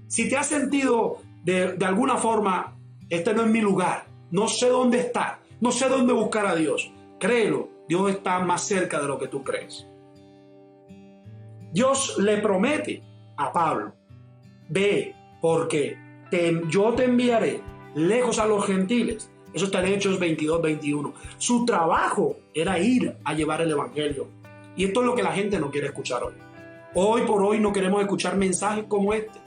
Si te has sentido de alguna forma, este no es mi lugar, no sé dónde estar, no sé dónde buscar a Dios, créelo, Dios está más cerca de lo que tú crees. Dios le promete a Pablo, ve, porque yo te enviaré lejos a los gentiles. Eso está en Hechos 22:21. Su trabajo era ir a llevar el evangelio. Y esto es lo que la gente no quiere escuchar hoy. Hoy por hoy no queremos escuchar mensajes como este.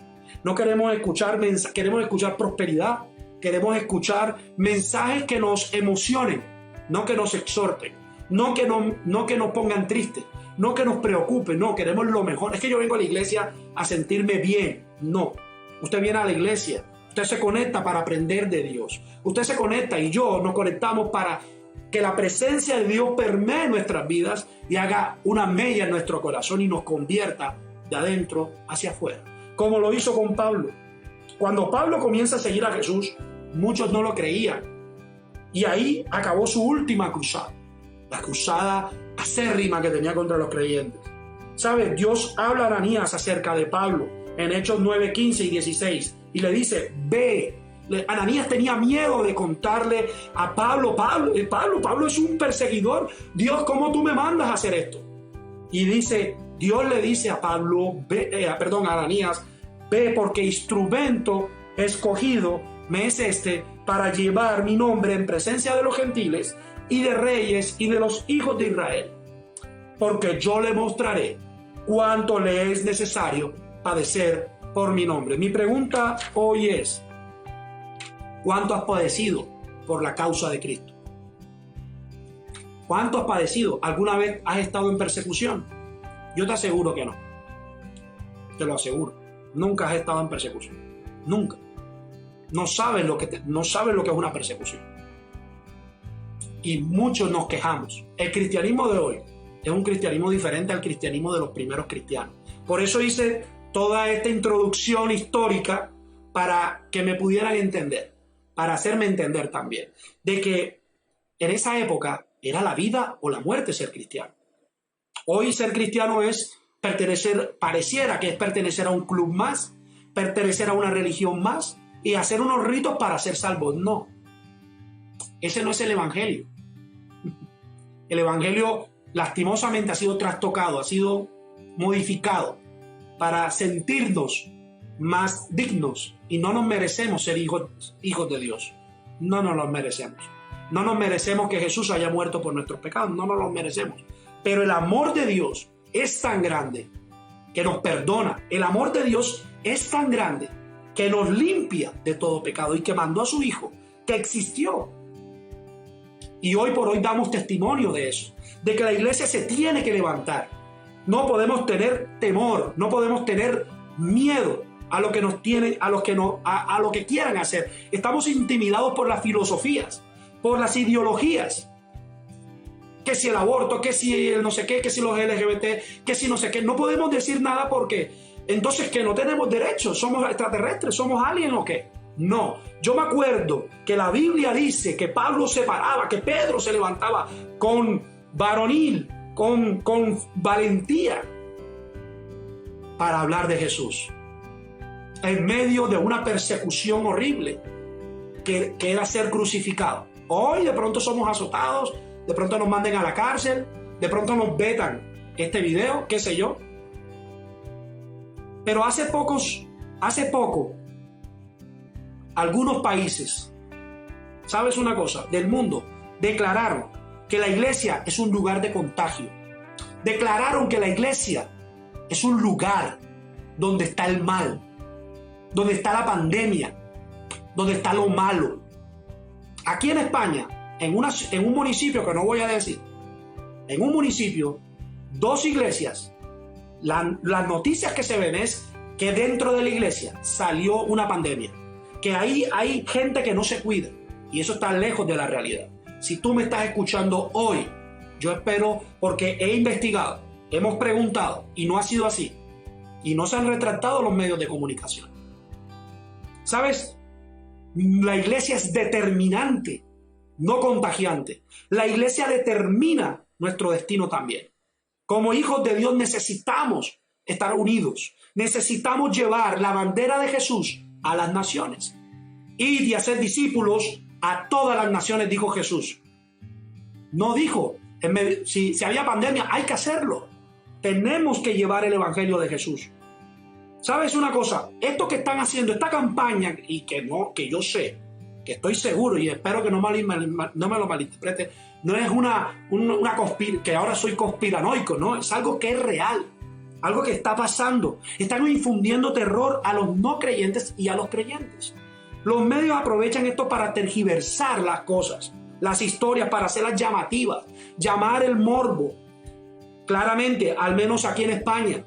No queremos escuchar queremos escuchar prosperidad. Queremos escuchar mensajes que nos emocionen, no que nos exhorten, no que nos pongan tristes, no que nos preocupen, no, queremos lo mejor. Es que yo vengo a la iglesia a sentirme bien. No, usted viene a la iglesia, usted se conecta para aprender de Dios. Usted se conecta y yo nos conectamos para que la presencia de Dios permee nuestras vidas y haga una mella en nuestro corazón y nos convierta de adentro hacia afuera. Como lo hizo con Pablo. Cuando Pablo comienza a seguir a Jesús, muchos no lo creían. Y ahí acabó su última cruzada. La cruzada acérrima que tenía contra los creyentes. ¿Sabes? Dios habla a Ananías acerca de Pablo en Hechos 9:15 y 16. Y le dice, ve. Ananías tenía miedo de contarle a Pablo, Pablo es un perseguidor. Dios, ¿cómo tú me mandas a hacer esto? Y Dios le dice a a Ananías, ve, porque instrumento escogido me es para llevar mi nombre en presencia de los gentiles y de reyes y de los hijos de Israel. Porque yo le mostraré cuánto le es necesario padecer por mi nombre. Mi pregunta hoy es, ¿cuánto has padecido por la causa de Cristo? ¿Cuánto has padecido? ¿Alguna vez has estado en persecución? Yo te aseguro que no. Te lo aseguro. Nunca has estado en persecución. Nunca. No sabes lo que es una persecución. Y muchos nos quejamos. El cristianismo de hoy es un cristianismo diferente al cristianismo de los primeros cristianos. Por eso hice toda esta introducción histórica para que me pudieran entender, para hacerme entender también, de que en esa época era la vida o la muerte ser cristiano. Hoy ser cristiano es pareciera que es pertenecer a un club más, pertenecer a una religión más y hacer unos ritos para ser salvos. No, ese no es el evangelio. El evangelio lastimosamente ha sido trastocado, ha sido modificado para sentirnos más dignos y no nos merecemos ser hijos de Dios. No nos los merecemos. No nos merecemos que Jesús haya muerto por nuestros pecados, no nos los merecemos. Pero el amor de Dios es tan grande que nos perdona. El amor de Dios es tan grande que nos limpia de todo pecado y que mandó a su Hijo, que existió. Y hoy por hoy damos testimonio de eso, de que la iglesia se tiene que levantar. No podemos tener temor, no podemos tener miedo a lo que nos tienen, a lo que quieran hacer. Estamos intimidados por las filosofías, por las ideologías. Que si el aborto, que si el no sé qué, que si los LGBT, que si no sé qué. No podemos decir nada porque entonces que no tenemos derechos, somos extraterrestres, somos aliens o qué. No, yo me acuerdo que la Biblia dice que Pablo se paraba, que Pedro se levantaba con varonil, con valentía para hablar de Jesús en medio de una persecución horrible que era ser crucificado. Hoy de pronto somos azotados, de pronto nos manden a la cárcel, de pronto nos vetan este video, qué sé yo. Pero hace poco algunos países, ¿sabes una cosa? Del mundo, declararon que la iglesia es un lugar de contagio. Declararon que la iglesia es un lugar donde está el mal, donde está la pandemia, donde está lo malo. Aquí en España, en un municipio que no voy a decir, en un municipio, 2 iglesias, las noticias que se ven es que dentro de la iglesia salió una pandemia, que ahí hay gente que no se cuida, y eso está lejos de la realidad. Si tú me estás escuchando hoy, yo espero, porque he investigado, hemos preguntado, y no ha sido así, y no se han retractado los medios de comunicación. ¿Sabes? La iglesia es determinante, no contagiante. La iglesia determina nuestro destino también. Como hijos de Dios necesitamos estar unidos. Necesitamos llevar la bandera de Jesús a las naciones. Id y hacer discípulos a todas las naciones, dijo Jesús. No dijo, si había pandemia, hay que hacerlo. Tenemos que llevar el evangelio de Jesús. ¿Sabes una cosa? Esto que están haciendo, esta campaña, y que yo sé, que estoy seguro y espero que no me lo malinterprete, no es una que ahora soy conspiranoico, no, es algo que es real, algo que está pasando. Están infundiendo terror a los no creyentes y a los creyentes. Los medios aprovechan esto para tergiversar las cosas, las historias, para hacerlas llamativas, llamar el morbo. Claramente, al menos aquí en España,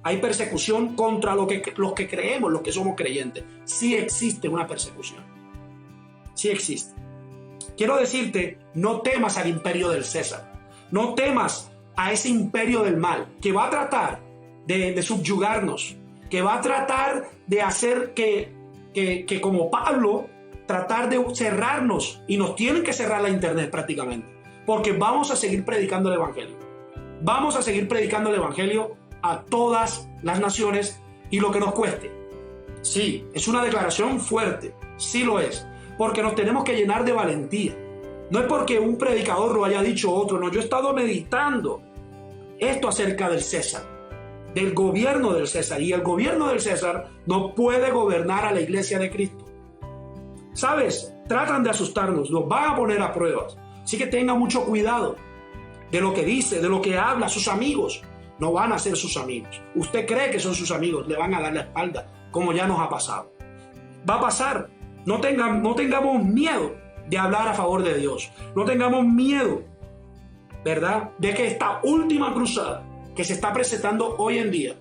hay persecución contra los que creemos, los que somos creyentes. Sí existe una persecución. Sí existe. Quiero decirte, no temas al imperio del César. No temas a ese imperio del mal que va a tratar de subyugarnos, que va a tratar de hacer que como Pablo, tratar de cerrarnos, y nos tienen que cerrar la internet prácticamente, porque vamos a seguir predicando el evangelio. Vamos a seguir predicando el evangelio a todas las naciones, y lo que nos cueste. Sí, es una declaración fuerte, sí lo es, porque nos tenemos que llenar de valentía. No es porque un predicador lo haya dicho otro, no, yo he estado meditando esto acerca del César, del gobierno del César, y el gobierno del César no puede gobernar a la iglesia de Cristo. ¿Sabes? Tratan de asustarnos, nos van a poner a pruebas, así que tengan mucho cuidado de lo que dice, de lo que habla. Sus amigos no van a ser sus amigos. Usted cree que son sus amigos, le van a dar la espalda, como ya nos ha pasado. Va a pasar. No tengamos miedo de hablar a favor de Dios. No tengamos miedo, ¿verdad?, de que esta última cruzada que se está presentando hoy en día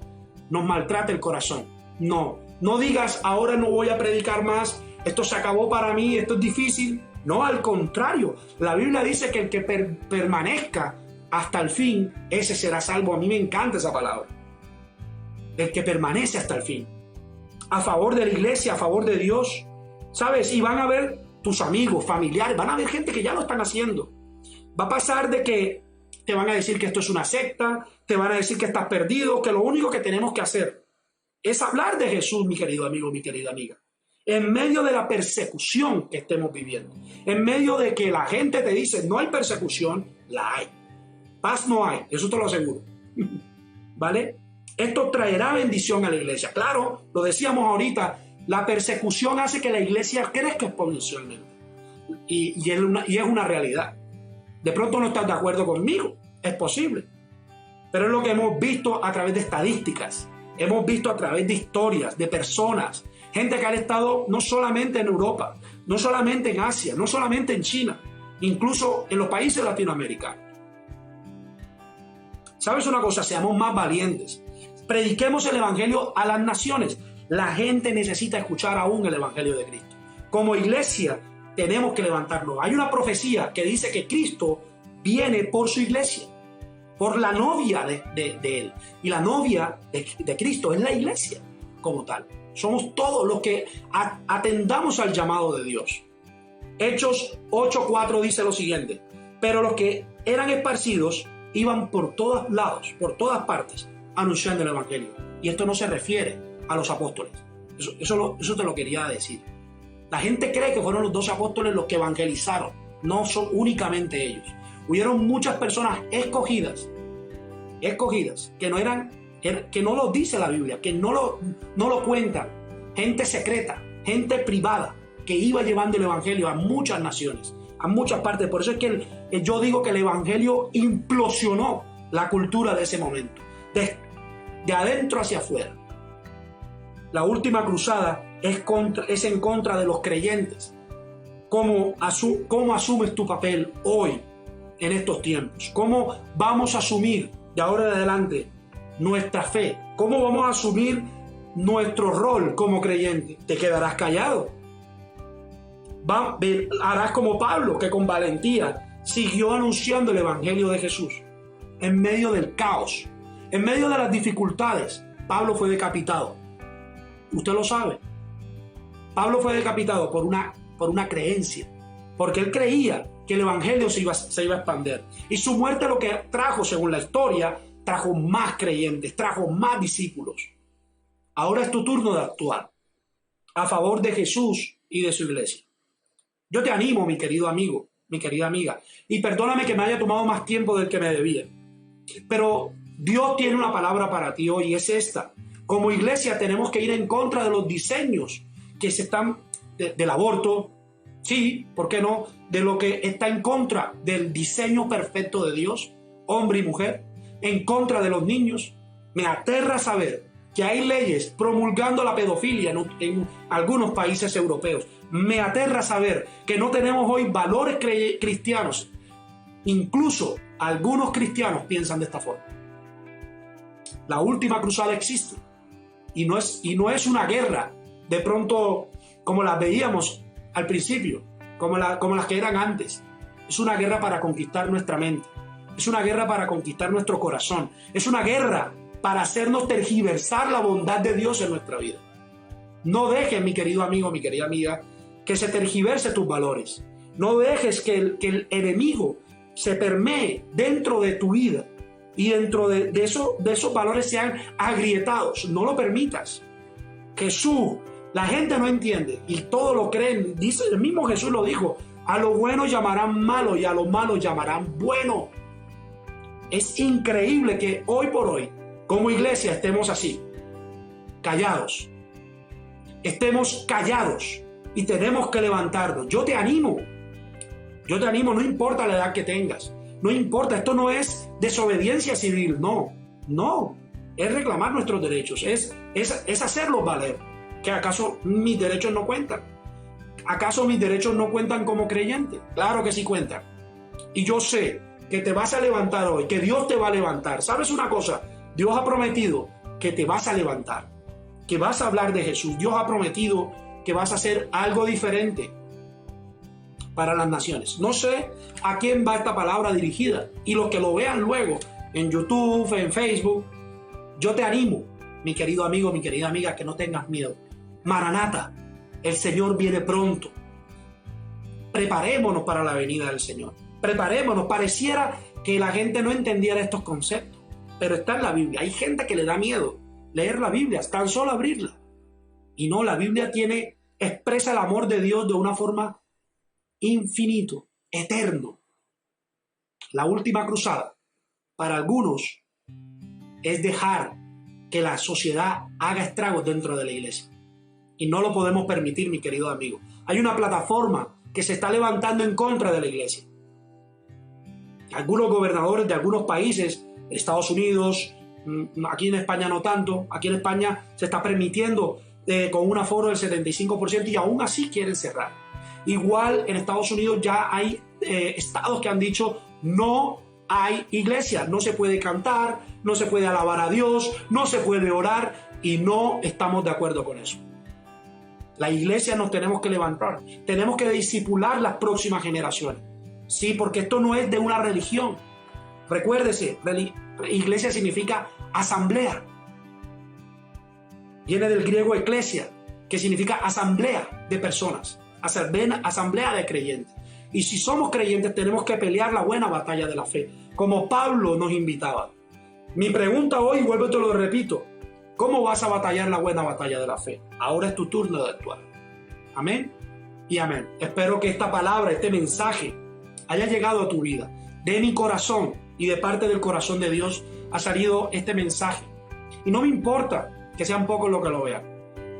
nos maltrate el corazón. No digas, ahora no voy a predicar más, esto se acabó para mí, esto es difícil. No, al contrario, la Biblia dice que el que permanezca hasta el fin, ese será salvo. A mí me encanta esa palabra. El que permanece hasta el fin. A favor de la iglesia, a favor de Dios. ¿Sabes? Y van a ver tus amigos, familiares, van a ver gente que ya lo están haciendo. Va a pasar de que te van a decir que esto es una secta, te van a decir que estás perdido, que lo único que tenemos que hacer es hablar de Jesús, mi querido amigo, mi querida amiga. En medio de la persecución que estemos viviendo, en medio de que la gente te dice no hay persecución, la hay. Paz no hay, eso te lo aseguro. ¿Vale? Esto traerá bendición a la iglesia. Claro, lo decíamos ahorita, la persecución hace que la iglesia crezca exponencialmente. Y es una realidad. De pronto no estás de acuerdo conmigo, es posible. Pero es lo que hemos visto a través de estadísticas, hemos visto a través de historias, de personas, gente que ha estado no solamente en Europa, no solamente en Asia, no solamente en China, incluso en los países latinoamericanos. ¿Sabes una cosa? Seamos más valientes. Prediquemos el evangelio a las naciones. La gente necesita escuchar aún el evangelio de Cristo. Como iglesia tenemos que levantarnos. Hay una profecía que dice que Cristo viene por su iglesia, por la novia de Él. Y la novia de Cristo es la iglesia como tal. Somos todos los que atendamos al llamado de Dios. Hechos 8:4 dice lo siguiente: pero los que eran esparcidos iban por todos lados, por todas partes, anunciando el evangelio. Y esto no se refiere a los apóstoles. Eso te lo quería decir. La gente cree que fueron los 12 apóstoles los que evangelizaron. No son únicamente ellos. Hubieron muchas personas escogidas, que no lo dice la Biblia, que no lo cuentan. Gente secreta, gente privada, que iba llevando el evangelio a muchas naciones, a muchas partes. Por eso es que yo digo que el evangelio implosionó la cultura de ese momento, de adentro hacia afuera. La última cruzada es en contra de los creyentes. ¿Cómo asumes tu papel hoy en estos tiempos? ¿Cómo vamos a asumir de ahora en adelante nuestra fe? ¿Cómo vamos a asumir nuestro rol como creyente? ¿Te quedarás callado? Harás como Pablo, que con valentía siguió anunciando el evangelio de Jesús en medio del caos, en medio de las dificultades. Pablo fue decapitado. Usted lo sabe. Pablo fue decapitado por una creencia, porque él creía que el evangelio se iba a expandir. Y su muerte lo que trajo, según la historia, trajo más creyentes, trajo más discípulos. Ahora es tu turno de actuar a favor de Jesús y de su iglesia. Yo te animo, mi querido amigo, mi querida amiga, y perdóname que me haya tomado más tiempo del que me debía, pero Dios tiene una palabra para ti hoy y es esta. Como iglesia tenemos que ir en contra de los diseños que se están del aborto, sí, ¿por qué no? De lo que está en contra del diseño perfecto de Dios, hombre y mujer, en contra de los niños. Me aterra saber que hay leyes promulgando la pedofilia en algunos países europeos. Me aterra saber que no tenemos hoy valores cristianos. Incluso algunos cristianos piensan de esta forma. La última cruzada existe y no es una guerra de pronto como las veíamos al principio, como las que eran antes. Es una guerra para conquistar nuestra mente, es una guerra para conquistar nuestro corazón, es una guerra para hacernos tergiversar la bondad de Dios en nuestra vida. No dejes, mi querido amigo, mi querida amiga, que se tergiverse tus valores. No dejes que el enemigo se permee dentro de tu vida y dentro de esos valores sean agrietados. No lo permitas. Jesús, la gente no entiende y todo lo creen. Dice, el mismo Jesús lo dijo: a lo bueno llamarán malo y a lo malo llamarán bueno. Es increíble que hoy por hoy, como iglesia, estemos así, callados. Estemos callados y tenemos que levantarnos. Yo te animo, no importa la edad que tengas, no importa, esto no es desobediencia civil, no, es reclamar nuestros derechos, es hacerlos valer. ¿Que acaso mis derechos no cuentan? ¿Acaso mis derechos no cuentan como creyente? Claro que sí cuentan. Y yo sé que te vas a levantar hoy, que Dios te va a levantar. ¿Sabes una cosa? Dios ha prometido que te vas a levantar, que vas a hablar de Jesús. Dios ha prometido que vas a hacer algo diferente para las naciones. No sé a quién va esta palabra dirigida, y los que lo vean luego en YouTube, en Facebook, yo te animo, mi querido amigo, mi querida amiga, que no tengas miedo. Maranata, el Señor viene pronto. Preparémonos para la venida del Señor. Preparémonos. Pareciera que la gente no entendiera estos conceptos, pero está en la Biblia. Hay gente que le da miedo leer la Biblia, tan solo abrirla. Y no, la Biblia expresa el amor de Dios de una forma infinito, eterno. La última cruzada, para algunos, es dejar que la sociedad haga estragos dentro de la iglesia. Y no lo podemos permitir, mi querido amigo. Hay una plataforma que se está levantando en contra de la iglesia. Algunos gobernadores de algunos países, Estados Unidos, aquí en España no tanto, aquí en España se está permitiendo con un aforo del 75% y aún así quieren cerrar. Igual en Estados Unidos ya hay estados que han dicho no hay iglesia, no se puede cantar, no se puede alabar a Dios, no se puede orar, y no estamos de acuerdo con eso. La iglesia nos tenemos que levantar, tenemos que discipular las próximas generaciones. Sí, porque esto no es de una religión. Recuérdese, iglesia significa asamblea. Viene del griego eclesia, que significa asamblea de personas, asamblea de creyentes. Y si somos creyentes tenemos que pelear la buena batalla de la fe, como Pablo nos invitaba. Mi pregunta hoy, vuelvo y te lo repito: ¿cómo vas a batallar la buena batalla de la fe? Ahora es tu turno de actuar. Amén y amén. Espero que esta palabra, este mensaje, haya llegado a tu vida. De mi corazón y de parte del corazón de Dios ha salido este mensaje. Y no me importa que sean pocos los que lo vean.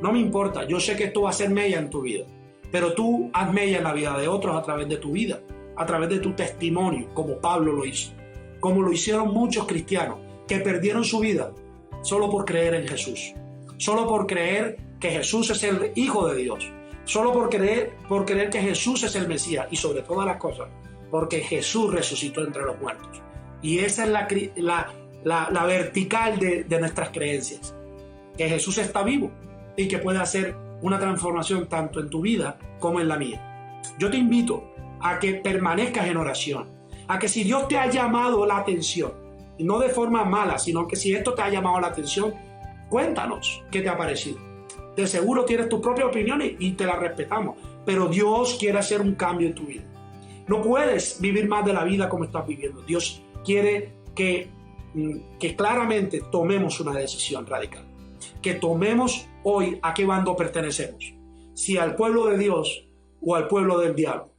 No me importa. Yo sé que esto va a ser mella en tu vida. pero tú haz mella en la vida de otros a través de tu vida, a través de tu testimonio, como Pablo lo hizo, como lo hicieron muchos cristianos que perdieron su vida solo por creer en Jesús, solo por creer que Jesús es el Hijo de Dios, solo por creer que Jesús es el Mesías, y sobre todas las cosas, porque Jesús resucitó entre los muertos. Y esa es la vertical de nuestras creencias, que Jesús está vivo y que puede hacer una transformación tanto en tu vida como en la mía. Yo te invito a que permanezcas en oración, a que si Dios te ha llamado la atención, y no de forma mala, sino que si esto te ha llamado la atención, cuéntanos qué te ha parecido. De seguro tienes tu propia opinión y te la respetamos, pero Dios quiere hacer un cambio en tu vida. No puedes vivir más de la vida como estás viviendo. Dios quiere que claramente tomemos una decisión radical, que tomemos hoy a qué bando pertenecemos, si al pueblo de Dios o al pueblo del diablo,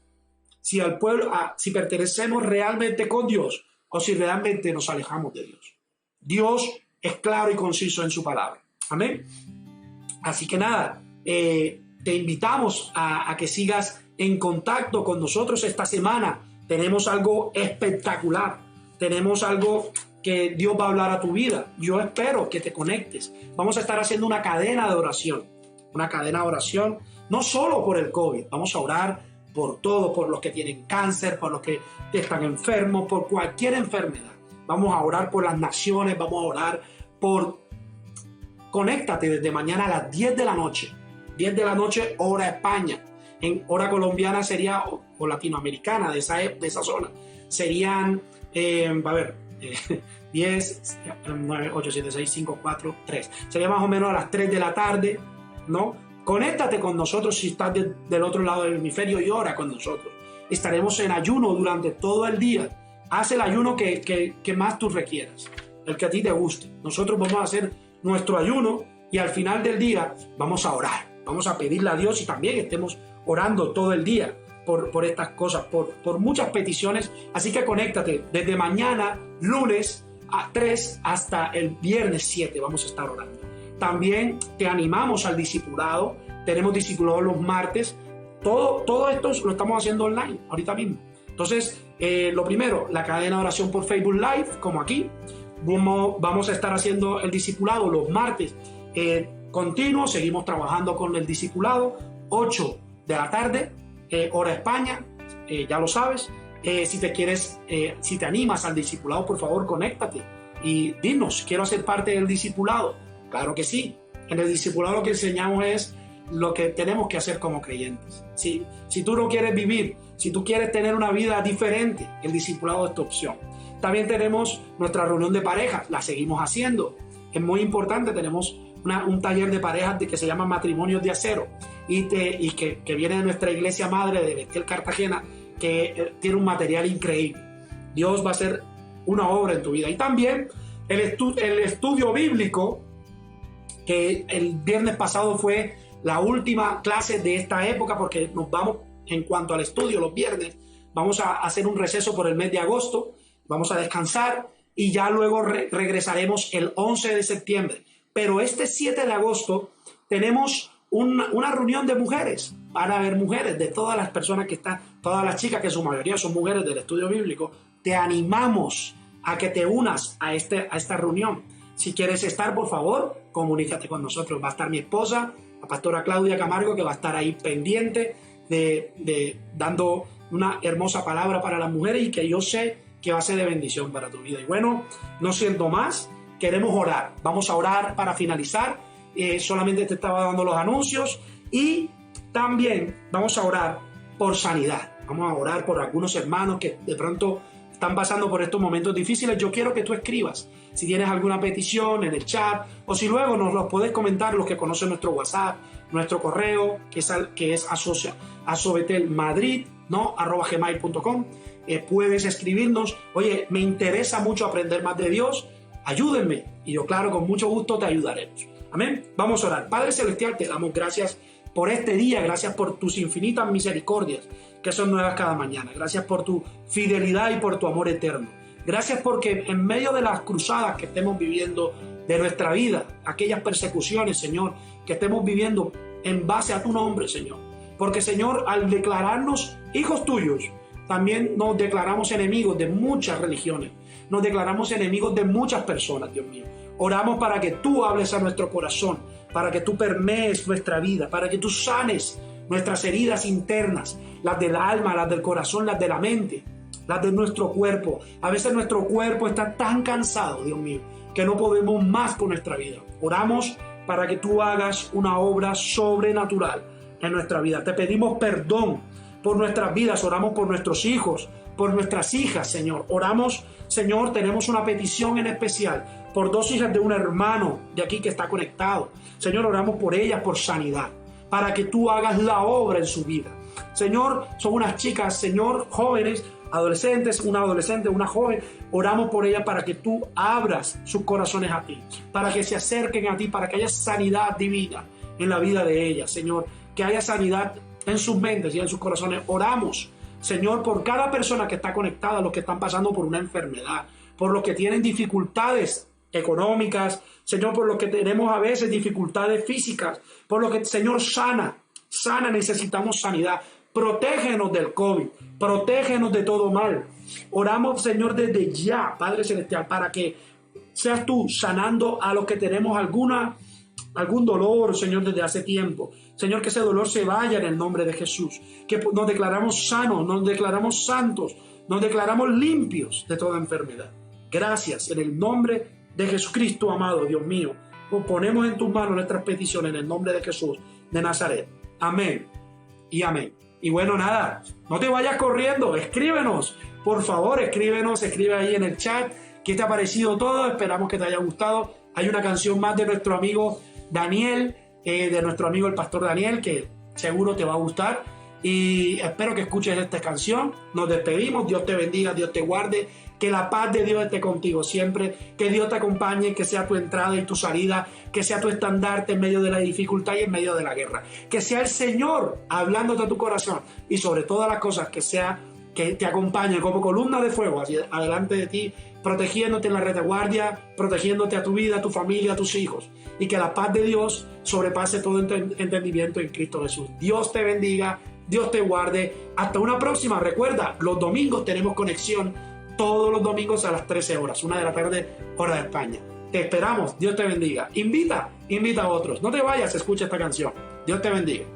si pertenecemos realmente con Dios o si realmente nos alejamos de Dios. Dios es claro y conciso en su palabra. Amén. Así que nada, te invitamos a que sigas en contacto con nosotros esta semana. Tenemos algo espectacular, tenemos algo que Dios va a hablar a tu vida. Yo espero que te conectes. Vamos a estar haciendo una cadena de oración, no solo por el COVID, vamos a orar por todo, por los que tienen cáncer, por los que están enfermos, por cualquier enfermedad. Vamos a orar por las naciones, vamos a orar por... Conéctate desde mañana a las 10 de la noche, 10 de la noche, hora España. En hora colombiana sería, o latinoamericana de esa zona, serían, 10, 9, 8, 7, 6, 5, 4, 3. Sería más o menos a las 3 de la tarde, ¿no? Conéctate con nosotros si estás del otro lado del hemisferio y ora con nosotros. Estaremos en ayuno durante todo el día. Haz el ayuno que más tú requieras, el que a ti te guste. Nosotros vamos a hacer nuestro ayuno y al final del día vamos a orar. Vamos a pedirle a Dios y también estemos orando todo el día por estas cosas, por muchas peticiones. Así que conéctate desde mañana, lunes a 3 hasta el viernes 7 vamos a estar orando. También te animamos al discipulado. Tenemos discipulado los martes. Todo esto lo estamos haciendo online ahorita mismo. Entonces, lo primero, la cadena de oración por Facebook Live, como aquí. Vamos a estar haciendo el discipulado los martes continuo. Seguimos trabajando con el discipulado, 8 de la tarde, hora España, ya lo sabes. Si te animas al discipulado, por favor, conéctate y dinos, quiero hacer parte del discipulado. Claro que sí. En el discipulado lo que enseñamos es lo que tenemos que hacer como creyentes. Si tú no quieres vivir, si tú quieres tener una vida diferente, el discipulado es tu opción. También tenemos nuestra reunión de parejas, la seguimos haciendo. Es muy importante, tenemos un taller de parejas que se llama Matrimonios de Acero y que viene de nuestra iglesia madre de Betel, Cartagena, que tiene un material increíble. Dios va a hacer una obra en tu vida. Y también el estudio bíblico, que el viernes pasado fue la última clase de esta época, porque nos vamos, en cuanto al estudio, los viernes, vamos a hacer un receso por el mes de agosto, vamos a descansar y ya luego regresaremos el 11 de septiembre. Pero este 7 de agosto tenemos una reunión de mujeres. Van a haber mujeres de todas las personas que están, todas las chicas, que en su mayoría son mujeres del estudio bíblico. Te animamos a que te unas a esta reunión. Si quieres estar, por favor, comunícate con nosotros. Va a estar mi esposa, la pastora Claudia Camargo, que va a estar ahí pendiente dando una hermosa palabra para las mujeres y que yo sé que va a ser de bendición para tu vida. Y bueno, no siendo más, queremos orar. Vamos a orar para finalizar. Solamente te estaba dando los anuncios y también vamos a orar por sanidad. Vamos a orar por algunos hermanos que de pronto están pasando por estos momentos difíciles. Yo quiero que tú escribas si tienes alguna petición en el chat o si luego nos los puedes comentar, los que conocen nuestro WhatsApp, nuestro correo, que es asobetelmadrid, ¿no? @gmail.com. Puedes escribirnos: oye, me interesa mucho aprender más de Dios, ayúdenme, y yo, claro, con mucho gusto te ayudaremos. Amén. Vamos a orar. Padre Celestial, te damos gracias por este día, gracias por tus infinitas misericordias que son nuevas cada mañana. Gracias por tu fidelidad y por tu amor eterno. Gracias porque en medio de las cruzadas que estemos viviendo de nuestra vida, aquellas persecuciones, Señor, que estemos viviendo en base a tu nombre, Señor, Porque, Señor, al declararnos hijos tuyos, también nos declaramos enemigos de muchas religiones. Nos declaramos enemigos de muchas personas, Dios mío. Oramos para que tú hables a nuestro corazón, para que tú permees nuestra vida, para que tú sanes nuestras heridas internas, las del alma, las del corazón, las de la mente, las de nuestro cuerpo. A veces nuestro cuerpo está tan cansado, Dios mío, que no podemos más con nuestra vida. Oramos para que tú hagas una obra sobrenatural en nuestra vida. Te pedimos perdón por nuestras vidas, oramos por nuestros hijos, por nuestras hijas, Señor. Oramos, Señor, tenemos una petición en especial por 2 hijas de un hermano de aquí que está conectado. Señor, oramos por ellas, por sanidad, para que tú hagas la obra en su vida. Señor, son unas chicas, Señor, jóvenes, adolescentes, una adolescente, una joven. Oramos por ellas para que tú abras sus corazones a ti, para que se acerquen a ti, para que haya sanidad divina en la vida de ellas, Señor, que haya sanidad en sus mentes y en sus corazones. Oramos, Señor, por cada persona que está conectada, los que están pasando por una enfermedad, por los que tienen dificultades económicas, Señor, por los que tenemos a veces dificultades físicas, por los que, Señor, sana, necesitamos sanidad. Protégenos del COVID, protégenos de todo mal. Oramos, Señor, desde ya, Padre Celestial, para que seas tú sanando a los que tenemos algún dolor, Señor, desde hace tiempo. Señor, que ese dolor se vaya en el nombre de Jesús. Que nos declaramos sanos, nos declaramos santos, nos declaramos limpios de toda enfermedad. Gracias, en el nombre de Jesucristo, amado Dios mío. Ponemos en tus manos nuestras peticiones en el nombre de Jesús de Nazaret. Amén y amén. Y bueno, nada, no te vayas corriendo, escríbenos, por favor, escribe ahí en el chat qué te ha parecido todo. Esperamos que te haya gustado. Hay una canción más de nuestro amigo Daniel, de nuestro amigo el pastor Daniel, que seguro te va a gustar, y espero que escuches esta canción. Nos despedimos, Dios te bendiga, Dios te guarde, que la paz de Dios esté contigo siempre, que Dios te acompañe, que sea tu entrada y tu salida, que sea tu estandarte en medio de la dificultad y en medio de la guerra, que sea el Señor hablándote a tu corazón, y sobre todas las cosas que te acompañe como columna de fuego hacia adelante de ti, protegiéndote en la retaguardia, protegiéndote a tu vida, a tu familia, a tus hijos, y que la paz de Dios sobrepase todo entendimiento en Cristo Jesús. Dios te bendiga, Dios te guarde. Hasta una próxima. Recuerda, los domingos tenemos conexión todos los domingos a las 13 horas, 1 de la tarde, hora de España. Te esperamos, Dios te bendiga. Invita a otros. No te vayas, escucha esta canción. Dios te bendiga.